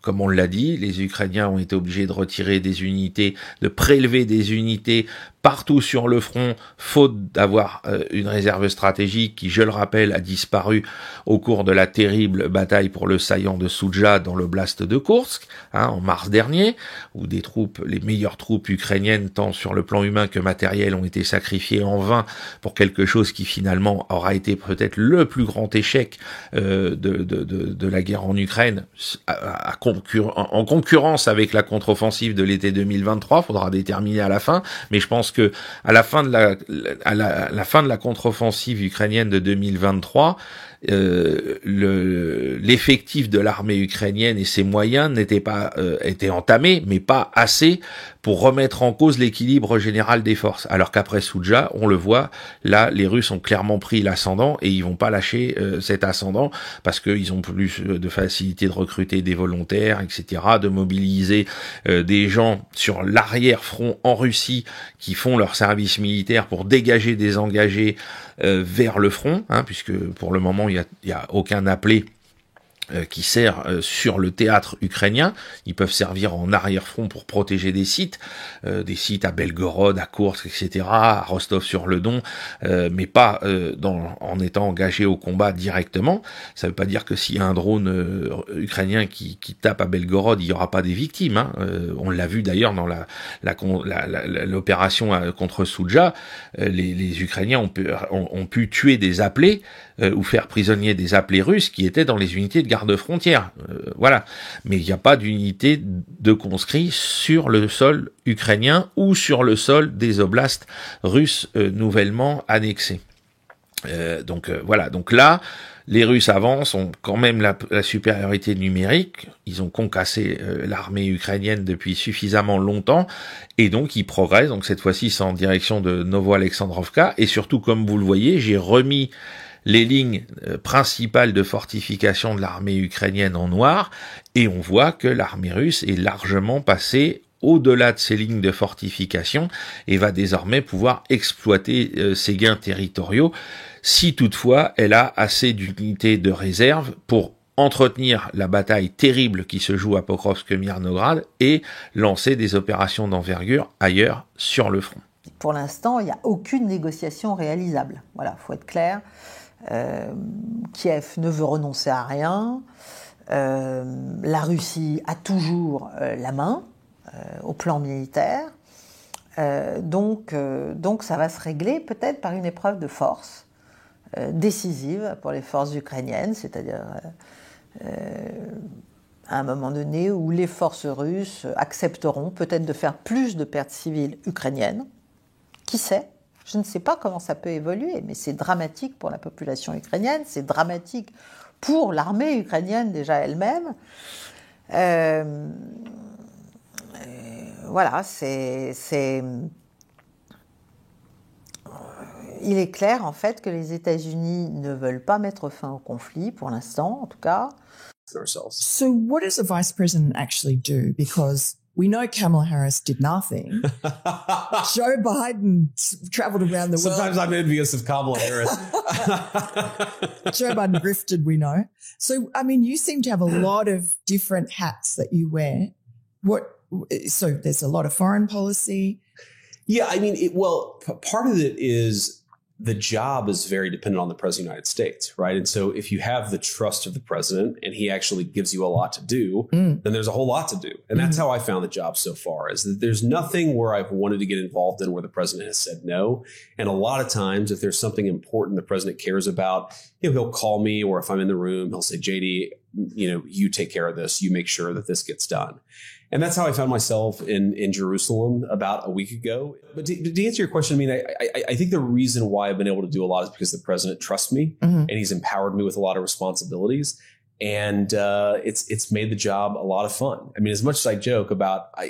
comme on l'a dit, les Ukrainiens ont été obligés de retirer des unités, de prélever des unités partout sur le front, faute d'avoir une réserve stratégique qui, je le rappelle, a disparu au cours de la terrible bataille pour le saillant de Soudja dans l'oblast de Koursk, en mars dernier, où les meilleures troupes ukrainiennes, tant sur le plan humain que matériel, ont été sacrifiées en vain pour quelque chose qui finalement aura été peut-être le plus grand échec de la guerre en Ukraine, en concurrence avec la contre-offensive de l'été 2023, faudra déterminer à la fin, mais je pense que à la fin de la contre-offensive ukrainienne de 2023, l'effectif de l'armée ukrainienne et ses moyens étaient entamés, mais pas assez pour remettre en cause l'équilibre général des forces. Alors qu'après Soudja, on le voit, là, les Russes ont clairement pris l'ascendant et ils vont pas lâcher cet ascendant parce qu'ils ont plus de facilité de recruter des volontaires, etc., de mobiliser des gens sur l'arrière-front en Russie qui font leur service militaire pour dégager des engagés vers le front, puisque pour le moment il y a aucun appelé qui sert sur le théâtre ukrainien. Ils peuvent servir en arrière-front pour protéger des sites à Belgorod, à Koursk, etc., à Rostov-sur-le-Don, mais pas en étant engagés au combat directement. Ça veut pas dire que s'il y a un drone ukrainien qui tape à Belgorod, il y aura pas des victimes. On l'a vu d'ailleurs dans l'opération contre Soudja. Les Ukrainiens ont pu tuer des appelés ou faire prisonniers des appelés russes qui étaient dans les unités de garde-frontière. Voilà. Mais il n'y a pas d'unité de conscrits sur le sol ukrainien ou sur le sol des oblasts russes nouvellement annexés. Donc voilà. Donc là, les Russes avancent, ont quand même la supériorité numérique. Ils ont concassé l'armée ukrainienne depuis suffisamment longtemps. Et donc, ils progressent. Donc cette fois-ci, c'est en direction de Novo-Alexandrovka. Et surtout, comme vous le voyez, j'ai remis les lignes principales de fortification de l'armée ukrainienne en noir, et on voit que l'armée russe est largement passée au-delà de ces lignes de fortification et va désormais pouvoir exploiter ses gains territoriaux, si toutefois elle a assez d'unités de réserve pour entretenir la bataille terrible qui se joue à Pokrovsk-Mirnograd et lancer des opérations d'envergure ailleurs sur le front. Pour l'instant, il n'y a aucune négociation réalisable. Voilà, faut être clair. Kiev ne veut renoncer à rien. La Russie a toujours la main au plan militaire. Donc ça va se régler peut-être par une épreuve de force décisive pour les forces ukrainiennes, c'est-à-dire à un moment donné où les forces russes accepteront peut-être de faire plus de pertes civiles ukrainiennes. Qui sait ? Je ne sais pas comment ça peut évoluer, mais c'est dramatique pour la population ukrainienne, c'est dramatique pour l'armée ukrainienne déjà elle-même. Voilà, il est clair en fait que les États-Unis ne veulent pas mettre fin au conflit, pour l'instant en tout cas. So what does the Vice President actually do? Because we know Kamala Harris did nothing. Joe Biden traveled around the world. Sometimes I'm envious of Kamala Harris. Joe Biden grifted, we know. So, I mean, you seem to have a lot of different hats that you wear. So there's a lot of foreign policy. Yeah, I mean, part of it is the job is very dependent on the President of the United States, right? And so if you have the trust of the President and he actually gives you a lot to do, then there's a whole lot to do. And that's how I found the job so far, is that there's nothing where I've wanted to get involved in where the President has said no. And a lot of times, if there's something important the President cares about, he'll call me, or if I'm in the room, he'll say, JD, you take care of this. You make sure that this gets done. And that's how I found myself in Jerusalem about a week ago. But to answer your question, I mean, I think the reason why I've been able to do a lot is because the President trusts me and he's empowered me with a lot of responsibilities. And it's made the job a lot of fun. I mean, as much as I joke about, I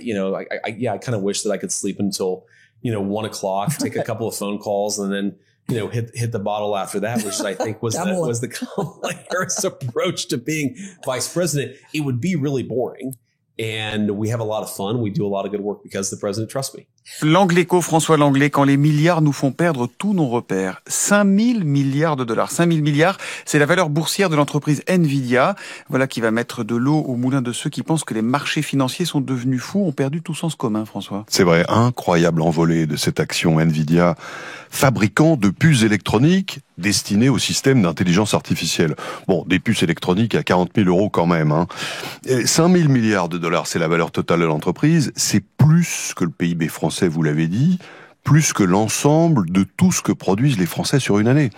kind of wish that I could sleep until, 1 o'clock, take a couple of phone calls, and then, hit the bottle after that, which I think was the Kamala Harris approach to being vice president. It would be really boring. And we have a lot of fun. We do a lot of good work because the President trusts me. L'Angléco, François Langlais, quand les milliards nous font perdre tous nos repères. 5 000 milliards de dollars. 5 000 milliards, c'est la valeur boursière de l'entreprise Nvidia. Voilà qui va mettre de l'eau au moulin de ceux qui pensent que les marchés financiers sont devenus fous, ont perdu tout sens commun, François. C'est vrai, incroyable envolée de cette action Nvidia, fabricant de puces électroniques destinées au système d'intelligence artificielle. Bon, des puces électroniques à 40 000 euros quand même. Hein. 5 000 milliards de dollars, c'est la valeur totale de l'entreprise. C'est plus que le PIB français, vous l'avez dit, plus que l'ensemble de tout ce que produisent les Français sur une année.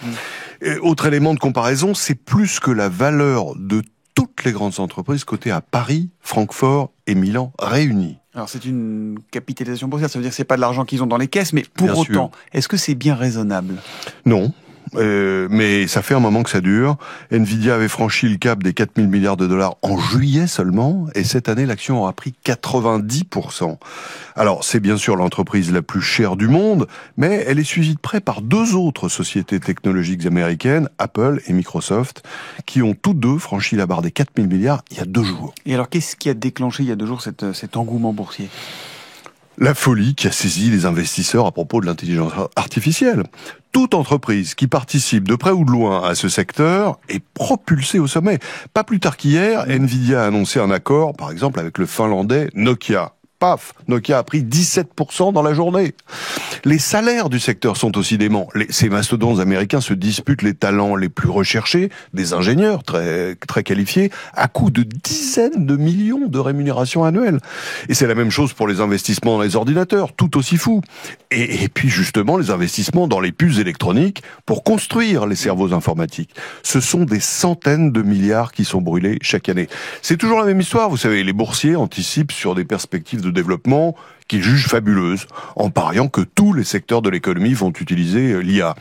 Autre élément de comparaison, c'est plus que la valeur de toutes les grandes entreprises cotées à Paris, Francfort et Milan réunies. Alors c'est une capitalisation boursière, ça veut dire que c'est pas de l'argent qu'ils ont dans les caisses, mais pour autant, est-ce que c'est bien raisonnable? Non. Mais ça fait un moment que ça dure. Nvidia avait franchi le cap des 4 000 milliards de dollars en juillet seulement, et cette année, l'action aura pris 90%. Alors, c'est bien sûr l'entreprise la plus chère du monde, mais elle est suivie de près par deux autres sociétés technologiques américaines, Apple et Microsoft, qui ont toutes deux franchi la barre des 4 000 milliards il y a 2 jours. Et alors, qu'est-ce qui a déclenché il y a 2 jours cet engouement boursier? La folie qui a saisi les investisseurs à propos de l'intelligence artificielle. Toute entreprise qui participe de près ou de loin à ce secteur est propulsée au sommet. Pas plus tard qu'hier, Nvidia a annoncé un accord, par exemple, avec le finlandais Nokia. Paf, Nokia a pris 17% dans la journée. Les salaires du secteur sont aussi déments. Ces mastodontes américains se disputent les talents les plus recherchés, des ingénieurs très qualifiés, à coût de dizaines de millions de rémunérations annuelles. Et c'est la même chose pour les investissements dans les ordinateurs, tout aussi fous. Et puis justement, les investissements dans les puces électroniques pour construire les cerveaux informatiques. Ce sont des centaines de milliards qui sont brûlés chaque année. C'est toujours la même histoire, vous savez, les boursiers anticipent sur des perspectives de développement qu'ils jugent fabuleuses, en pariant que tous les secteurs de l'économie vont utiliser l'IA.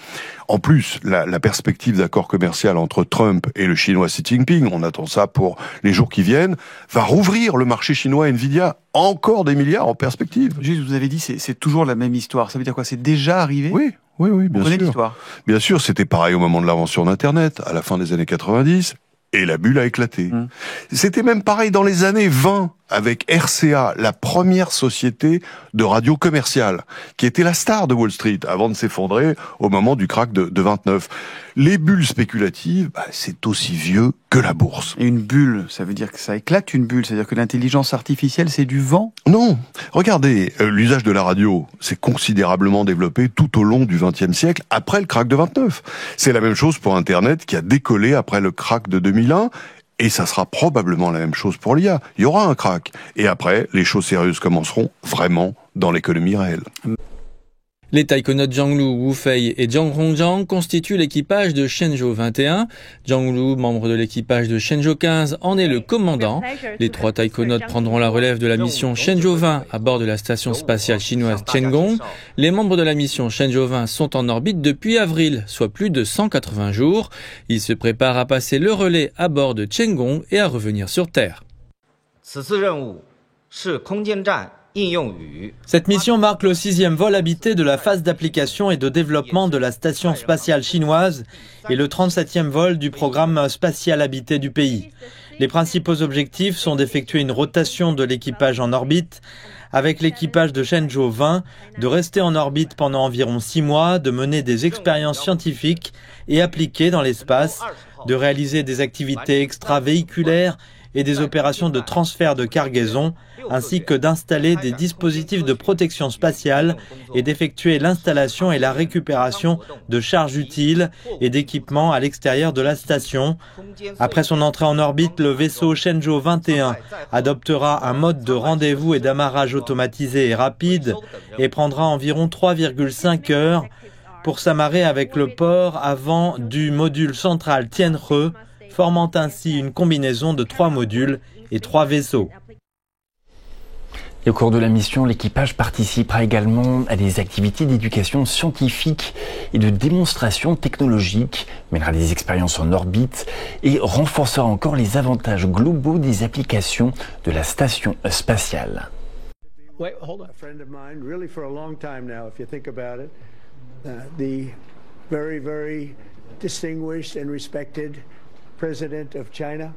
En plus, la perspective d'accord commercial entre Trump et le chinois Xi Jinping, on attend ça pour les jours qui viennent, va rouvrir le marché chinois Nvidia, encore des milliards en perspective. Juste, vous avez dit, c'est toujours la même histoire. Ça veut dire quoi? C'est déjà arrivé? Oui, bien sûr. L'histoire. Bien sûr, c'était pareil au moment de l'invention d'Internet, à la fin des années 90. Et la bulle a éclaté. C'était même pareil dans les années 20 avec RCA, la première société de radio commerciale, qui était la star de Wall Street avant de s'effondrer au moment du krach de 29. Les bulles spéculatives, c'est aussi vieux que la bourse. Et une bulle, ça veut dire que ça éclate une bulle, c'est-à-dire que l'intelligence artificielle, c'est du vent? Non. Regardez, l'usage de la radio s'est considérablement développé tout au long du XXe siècle, après le krach de 29. C'est la même chose pour Internet, qui a décollé après le krach de 2001, et ça sera probablement la même chose pour l'IA. Il y aura un krach. Et après, les choses sérieuses commenceront vraiment dans l'économie réelle. Les taïkonautes Zhang Lu, Wu Fei et Jiang Hongjiang constituent l'équipage de Shenzhou 21. Zhang Lu, membre de l'équipage de Shenzhou 15, en est le commandant. Les 3 taïkonautes prendront la relève de la mission Shenzhou 20 à bord de la station spatiale chinoise Tiangong. Les membres de la mission Shenzhou 20 sont en orbite depuis avril, soit plus de 180 jours. Ils se préparent à passer le relais à bord de Tiangong et à revenir sur Terre. Cette mission marque le 6e vol habité de la phase d'application et de développement de la station spatiale chinoise et le 37e vol du programme spatial habité du pays. Les principaux objectifs sont d'effectuer une rotation de l'équipage en orbite, avec l'équipage de Shenzhou 20, de rester en orbite pendant environ 6 mois, de mener des expériences scientifiques et appliquées dans l'espace, de réaliser des activités extravéhiculaires et des opérations de transfert de cargaison, ainsi que d'installer des dispositifs de protection spatiale et d'effectuer l'installation et la récupération de charges utiles et d'équipements à l'extérieur de la station. Après son entrée en orbite, le vaisseau Shenzhou 21 adoptera un mode de rendez-vous et d'amarrage automatisé et rapide et prendra environ 3,5 heures pour s'amarrer avec le port avant du module central Tianhe, formant ainsi une combinaison de 3 modules et 3 vaisseaux. Et au cours de la mission, l'équipage participera également à des activités d'éducation scientifique et de démonstration technologique, mènera des expériences en orbite et renforcera encore les avantages globaux des applications de la station spatiale. Wait, hold on. A friend of mine, really for a long time now, if you think about it, the very, very distinguished and respected President of China.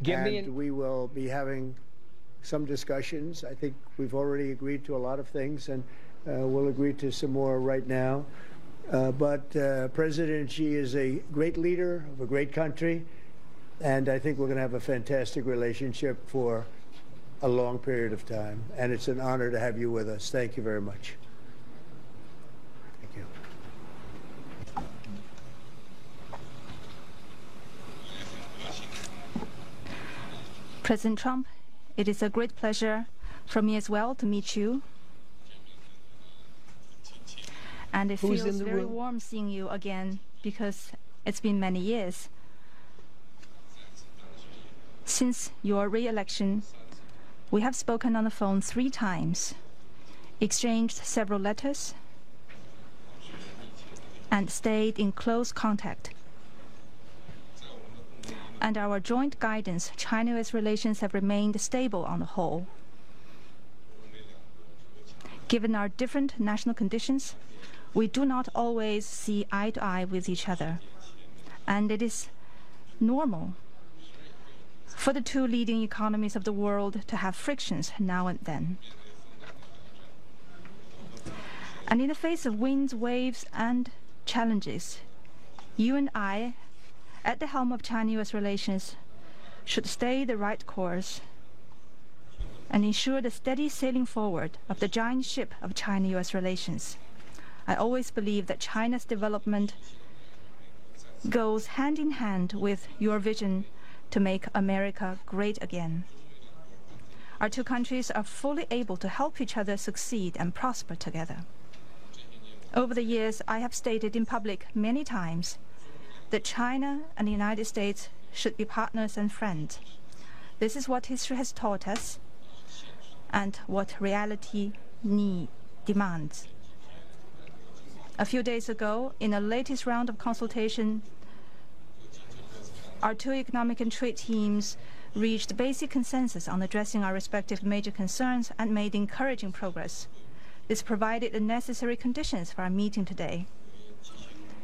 We will be having some discussions. I think we've already agreed to a lot of things, and we'll agree to some more right now. But President Xi is a great leader of a great country, and I think we're going to have a fantastic relationship for a long period of time. And it's an honor to have you with us. Thank you very much. Thank you. President Trump, it is a great pleasure for me as well to meet you. And it feels very warm seeing you again because it's been many years. Since your re-election, we have spoken on the phone 3 times, exchanged several letters, and stayed in close contact. And our joint guidance, China-US relations have remained stable on the whole. Given our different national conditions, we do not always see eye to eye with each other, and it is normal for the 2 leading economies of the world to have frictions now and then. And in the face of winds, waves, and challenges, you and I, at the helm of China-US relations, should stay the right course and ensure the steady sailing forward of the giant ship of China-US relations. I always believe that China's development goes hand in hand with your vision to make America great again. Our 2 countries are fully able to help each other succeed and prosper together. Over the years, I have stated in public many times that China and the United States should be partners and friends. This is what history has taught us and what reality demands. A few days ago, in the latest round of consultation, our 2 economic and trade teams reached basic consensus on addressing our respective major concerns and made encouraging progress. This provided the necessary conditions for our meeting today.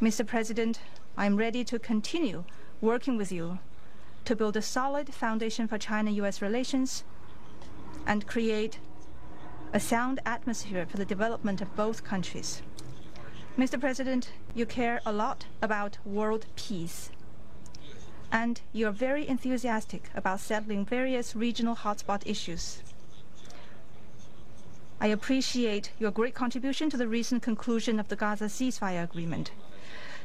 Mr. President, I am ready to continue working with you to build a solid foundation for China-US relations and create a sound atmosphere for the development of both countries. Mr. President, you care a lot about world peace, and you're very enthusiastic about settling various regional hotspot issues. I appreciate your great contribution to the recent conclusion of the Gaza ceasefire agreement.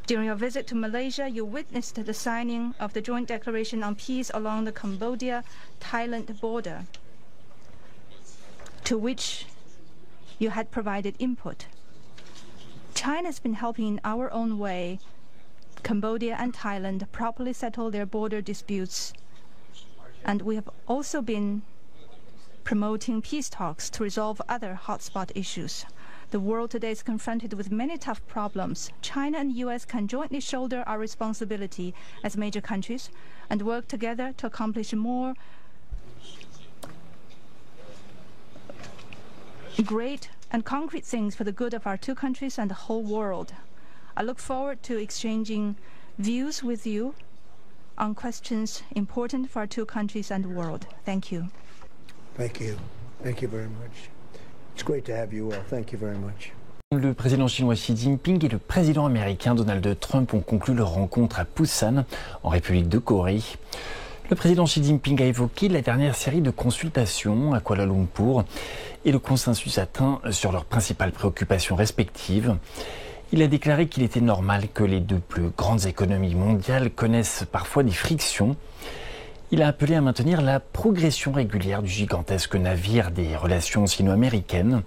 During your visit to Malaysia, you witnessed the signing of the Joint Declaration on Peace along the Cambodia-Thailand border, to which you had provided input. China has been helping in our own way Cambodia and Thailand properly settle their border disputes, and we have also been promoting peace talks to resolve other hotspot issues. The world today is confronted with many tough problems. China and the US can jointly shoulder our responsibility as major countries and work together to accomplish more great and concrete things for the good of our 2 countries and the whole world. I look forward to exchanging views with you on questions important for our 2 countries and the world. Thank you. Thank you. Thank you very much. It's great to have you all. Thank you very much. Le président chinois Xi Jinping et le président américain Donald Trump ont conclu leur rencontre à Busan, en République de Corée. Le président Xi Jinping a évoqué la dernière série de consultations à Kuala Lumpur et le consensus atteint sur leurs principales préoccupations respectives. Il a déclaré qu'il était normal que les 2 plus grandes économies mondiales connaissent parfois des frictions. Il a appelé à maintenir la progression régulière du gigantesque navire des relations sino-américaines.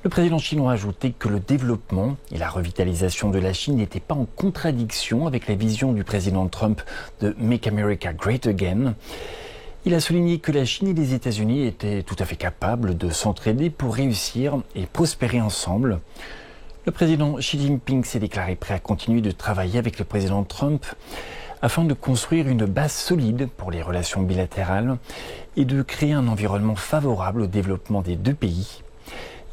Le président chinois a ajouté que le développement et la revitalisation de la Chine n'étaient pas en contradiction avec la vision du président Trump de « Make America Great Again ». Il a souligné que la Chine et les États-Unis étaient tout à fait capables de s'entraider pour réussir et prospérer ensemble. Le président Xi Jinping s'est déclaré prêt à continuer de travailler avec le président Trump afin de construire une base solide pour les relations bilatérales et de créer un environnement favorable au développement des 2 pays.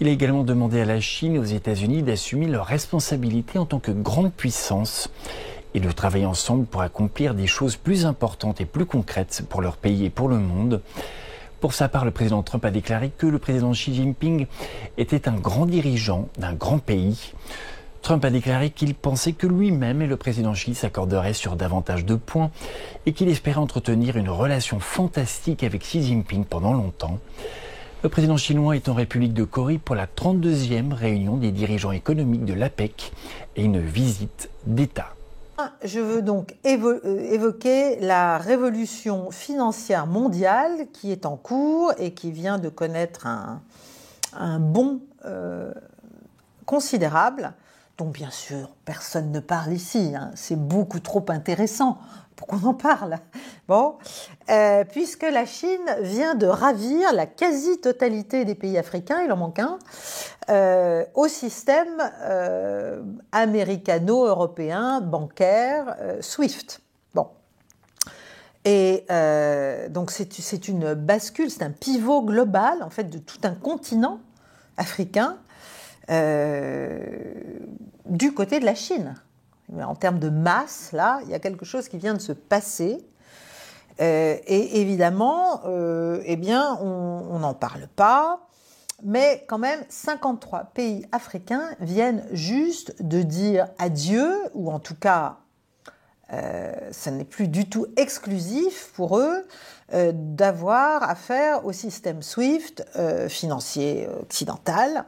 Il a également demandé à la Chine et aux États-Unis d'assumer leurs responsabilités en tant que grande puissance et de travailler ensemble pour accomplir des choses plus importantes et plus concrètes pour leur pays et pour le monde. Pour sa part, le président Trump a déclaré que le président Xi Jinping était un grand dirigeant d'un grand pays. Trump a déclaré qu'il pensait que lui-même et le président Xi s'accorderaient sur davantage de points et qu'il espérait entretenir une relation fantastique avec Xi Jinping pendant longtemps. Le président chinois est en République de Corée pour la 32e réunion des dirigeants économiques de l'APEC et une visite d'État. Je veux donc évoquer la révolution financière mondiale qui est en cours et qui vient de connaître un bond considérable, dont bien sûr personne ne parle ici, hein. C'est beaucoup trop intéressant pour qu'on en parle. Bon, puisque la Chine vient de ravir la quasi-totalité des pays africains, il en manque un, au système américano-européen bancaire SWIFT. Bon. Et donc c'est une bascule, c'est un pivot global en fait de tout un continent africain du côté de la Chine. Mais en termes de masse, là, il y a quelque chose qui vient de se passer. Et évidemment, eh bien, on n'en parle pas. Mais quand même, 53 pays africains viennent juste de dire adieu, ou en tout cas, ça n'est plus du tout exclusif pour eux d'avoir affaire au système SWIFT financier occidental.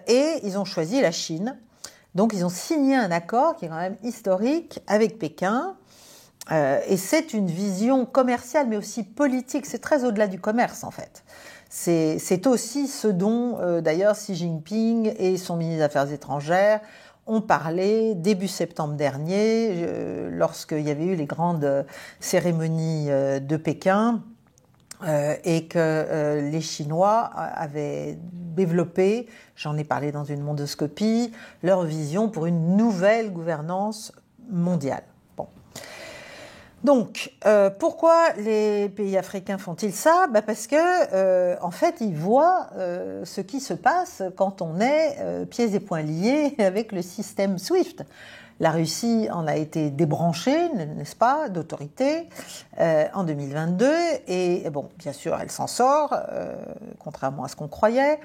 Et ils ont choisi la Chine. Donc, ils ont signé un accord qui est quand même historique avec Pékin. Et c'est une vision commerciale, mais aussi politique. C'est très au-delà du commerce, en fait. C'est aussi ce dont, d'ailleurs, Xi Jinping et son ministre des Affaires étrangères ont parlé début septembre dernier, lorsqu'il y avait eu les grandes cérémonies de Pékin, et que les Chinois avaient développé, j'en ai parlé dans une mondoscopie, leur vision pour une nouvelle gouvernance mondiale. Bon. Donc, pourquoi les pays africains font-ils ça ? Parce que, en fait, ils voient ce qui se passe quand on est pieds et poings liés avec le système SWIFT. La Russie en a été débranchée, n'est-ce pas, d'autorité en 2022. Et bon, bien sûr, elle s'en sort, contrairement à ce qu'on croyait.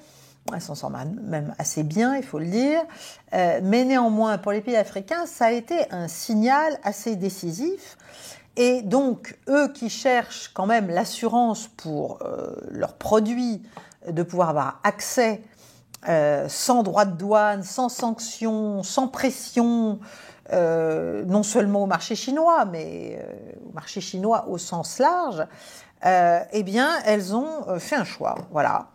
Elle s'en sort même assez bien, il faut le dire. Mais néanmoins, pour les pays africains, ça a été un signal assez décisif. Et donc, eux qui cherchent quand même l'assurance pour leurs produits, de pouvoir avoir accès sans droit de douane, sans sanctions, sans pression, non seulement au marché chinois, mais au marché chinois au sens large, eh bien, elles ont fait un choix, voilà.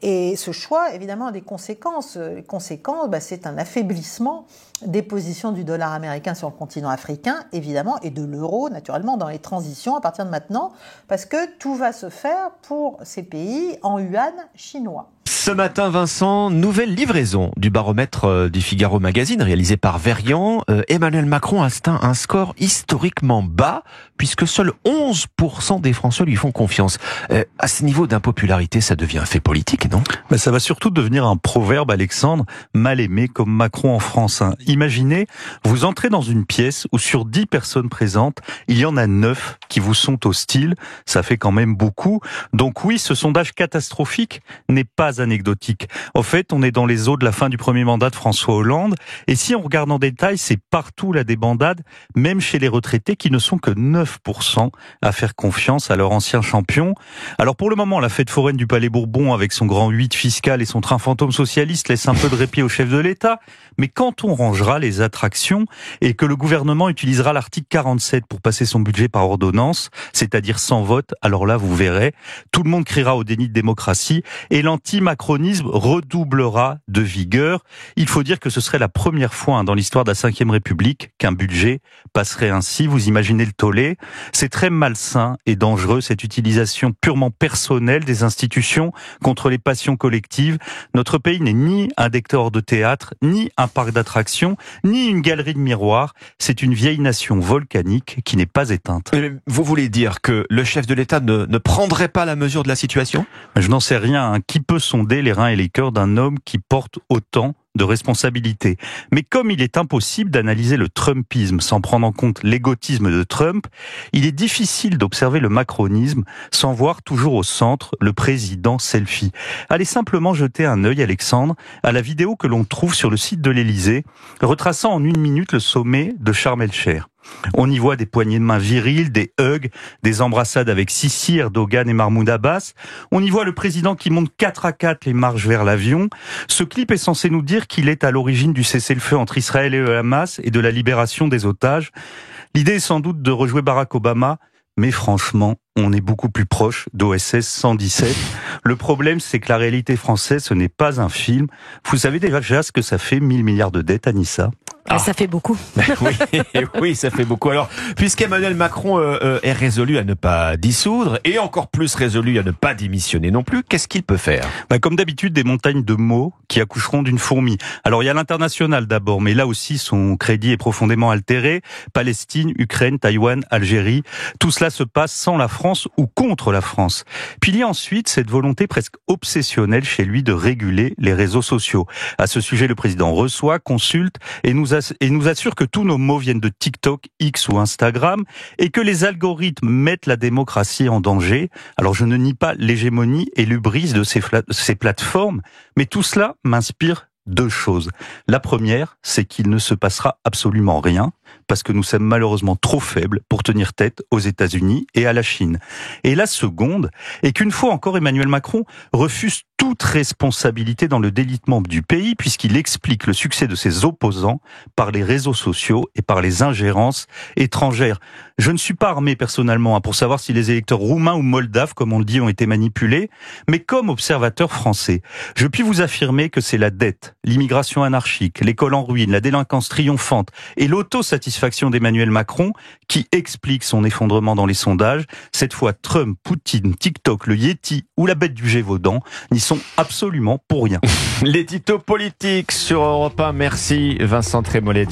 Et ce choix, évidemment, a des conséquences. Les conséquences, c'est un affaiblissement des positions du dollar américain sur le continent africain, évidemment, et de l'euro, naturellement, dans les transitions à partir de maintenant, parce que tout va se faire pour ces pays en yuan chinois. Ce matin, Vincent, nouvelle livraison du baromètre du Figaro Magazine réalisé par Verian. Emmanuel Macron a atteint un score historiquement bas puisque seuls 11% des Français lui font confiance. À ce niveau d'impopularité, ça devient un fait politique, non ? Ça va surtout devenir un proverbe, Alexandre, mal aimé comme Macron en France. Imaginez, vous entrez dans une pièce où sur 10 personnes présentes, il y en a 9 qui vous sont hostiles. Ça fait quand même beaucoup. Donc oui, ce sondage catastrophique n'est pas anecdotique. En fait, on est dans les eaux de la fin du premier mandat de François Hollande. Et si on regarde en détail, c'est partout la débandade, même chez les retraités qui ne sont que 9% à faire confiance à leur ancien champion. Alors pour le moment, la fête foraine du Palais Bourbon avec son grand 8 fiscal et son train fantôme socialiste laisse un peu de répit au chef de l'État. Mais quand on rangera les attractions et que le gouvernement utilisera l'article 47 pour passer son budget par ordonnance, c'est-à-dire sans vote, alors là, vous verrez, tout le monde criera au déni de démocratie et l'anti-macronisme redoublera de vigueur. Il faut dire que ce serait la première fois dans l'histoire de la Ve République qu'un budget passerait ainsi. Vous imaginez le tollé. C'est très malsain et dangereux, cette utilisation purement personnelle des institutions contre les passions collectives. Notre pays n'est ni un décor de théâtre, ni un parc d'attractions, ni une galerie de miroirs. C'est une vieille nation volcanique qui n'est pas éteinte. Vous voulez dire que le chef de l'État ne prendrait pas la mesure de la situation ? Je n'en sais rien. Qui peut sonder les reins et les cœurs d'un homme qui porte autant de responsabilité. Mais comme il est impossible d'analyser le Trumpisme sans prendre en compte l'égotisme de Trump, il est difficile d'observer le macronisme sans voir toujours au centre le président selfie. Allez simplement jeter un œil, Alexandre, à la vidéo que l'on trouve sur le site de l'Élysée, retraçant en 1 minute le sommet de Sharm el-Sheikh. On y voit des poignées de main viriles, des hugs, des embrassades avec Sisi, Erdogan et Mahmoud Abbas. On y voit le président qui monte 4 à 4 les marches vers l'avion. Ce clip est censé nous dire qu'il est à l'origine du cessez-le-feu entre Israël et le Hamas et de la libération des otages. L'idée est sans doute de rejouer Barack Obama, mais franchement, on est beaucoup plus proche d'OSS 117. Le problème, c'est que la réalité française, ce n'est pas un film. Vous savez déjà ce que ça fait 1000 milliards de dettes, Anissa? Ça fait beaucoup. Oui, ça fait beaucoup. Alors, puisqu'Emmanuel Macron est résolu à ne pas dissoudre et encore plus résolu à ne pas démissionner non plus, qu'est-ce qu'il peut faire? Comme d'habitude, des montagnes de mots qui accoucheront d'une fourmi. Alors, il y a l'international d'abord, mais là aussi, son crédit est profondément altéré. Palestine, Ukraine, Taïwan, Algérie, tout cela se passe sans la France ou contre la France. Puis il y a ensuite cette volonté presque obsessionnelle chez lui de réguler les réseaux sociaux. À ce sujet, le président reçoit, consulte et nous assure que tous nos mots viennent de TikTok, X ou Instagram et que les algorithmes mettent la démocratie en danger. Alors je ne nie pas l'hégémonie et l'hubris de ces plateformes, mais tout cela m'inspire 2 choses. La première, c'est qu'il ne se passera absolument rien parce que nous sommes malheureusement trop faibles pour tenir tête aux États-Unis et à la Chine. Et la seconde est qu'une fois encore, Emmanuel Macron refuse toute responsabilité dans le délitement du pays puisqu'il explique le succès de ses opposants par les réseaux sociaux et par les ingérences étrangères. Je ne suis pas armé personnellement pour savoir si les électeurs roumains ou moldaves, comme on le dit, ont été manipulés, mais comme observateur français, je puis vous affirmer que c'est la dette, l'immigration anarchique, l'école en ruine, la délinquance triomphante et l'autosatisfaction d'Emmanuel Macron qui explique son effondrement dans les sondages. Cette fois, Trump, Poutine, TikTok, le Yeti ou la bête du Gévaudan n'y sont absolument pour rien. L'édito politique sur Europe 1. Merci Vincent Trémollet.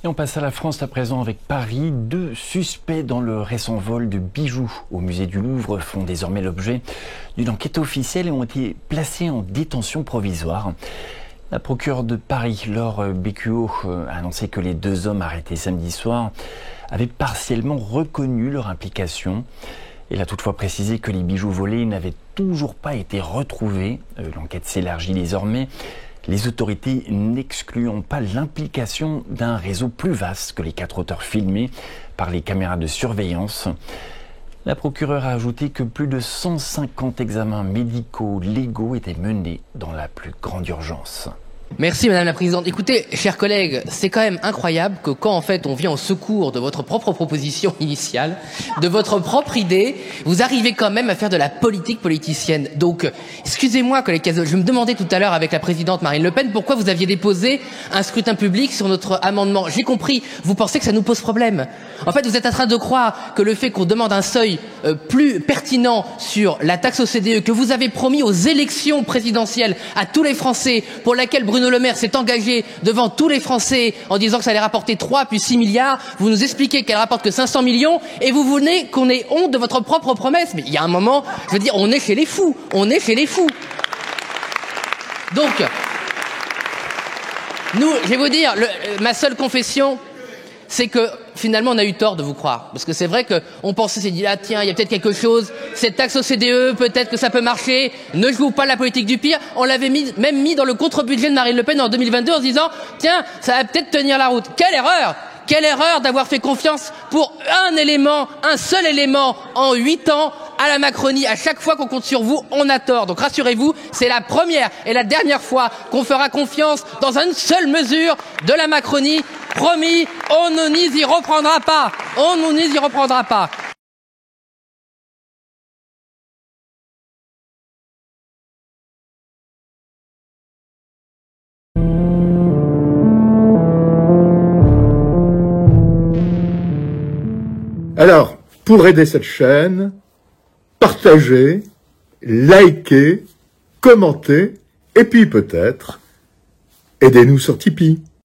Et on passe à la France à présent avec Paris. 2 suspects dans le récent vol de bijoux au musée du Louvre font désormais l'objet d'une enquête officielle et ont été placés en détention provisoire. La procureure de Paris, Laure Bécuot, a annoncé que les 2 hommes arrêtés samedi soir avaient partiellement reconnu leur implication. Elle a toutefois précisé que les bijoux volés n'avaient toujours pas été retrouvés. L'enquête s'élargit désormais, les autorités n'excluant pas l'implication d'un réseau plus vaste que les 4 auteurs filmés par les caméras de surveillance. La procureure a ajouté que plus de 150 examens médicaux légaux étaient menés dans la plus grande urgence. Merci Madame la Présidente. Écoutez, chers collègues, c'est quand même incroyable que quand en fait on vient au secours de votre propre proposition initiale, de votre propre idée, vous arrivez quand même à faire de la politique politicienne. Donc, excusez-moi collègue Cazot, je me demandais tout à l'heure avec la présidente Marine Le Pen pourquoi vous aviez déposé un scrutin public sur notre amendement. J'ai compris, vous pensez que ça nous pose problème. En fait, vous êtes en train de croire que le fait qu'on demande un seuil plus pertinent sur la taxe OCDE que vous avez promis aux élections présidentielles à tous les Français, pour laquelle Bruno Le Maire s'est engagé devant tous les Français en disant que ça allait rapporter 3 puis 6 milliards, vous nous expliquez qu'elle rapporte que 500 millions et vous venez qu'on ait honte de votre propre promesse. Mais il y a un moment, je veux dire, on est chez les fous, on est chez les fous. Donc, nous, je vais vous dire, ma seule confession, c'est que finalement on a eu tort de vous croire. Parce que c'est vrai qu'on pensait, s'est dit, ah tiens, il y a peut-être quelque chose, cette taxe au CDE, peut-être que ça peut marcher, ne joue pas la politique du pire. On l'avait même mis dans le contre-budget de Marine Le Pen en 2022 en se disant, tiens, ça va peut-être tenir la route. Quelle erreur! Quelle erreur d'avoir fait confiance pour un seul élément en 8 ans à la Macronie. À chaque fois qu'on compte sur vous, on a tort. Donc rassurez-vous, c'est la première et la dernière fois qu'on fera confiance dans une seule mesure de la Macronie. Promis, on ne nous y reprendra pas. On ne nous y reprendra pas. Alors, pour aider cette chaîne, partagez, likez, commentez, et puis peut-être, aidez-nous sur Tipeee.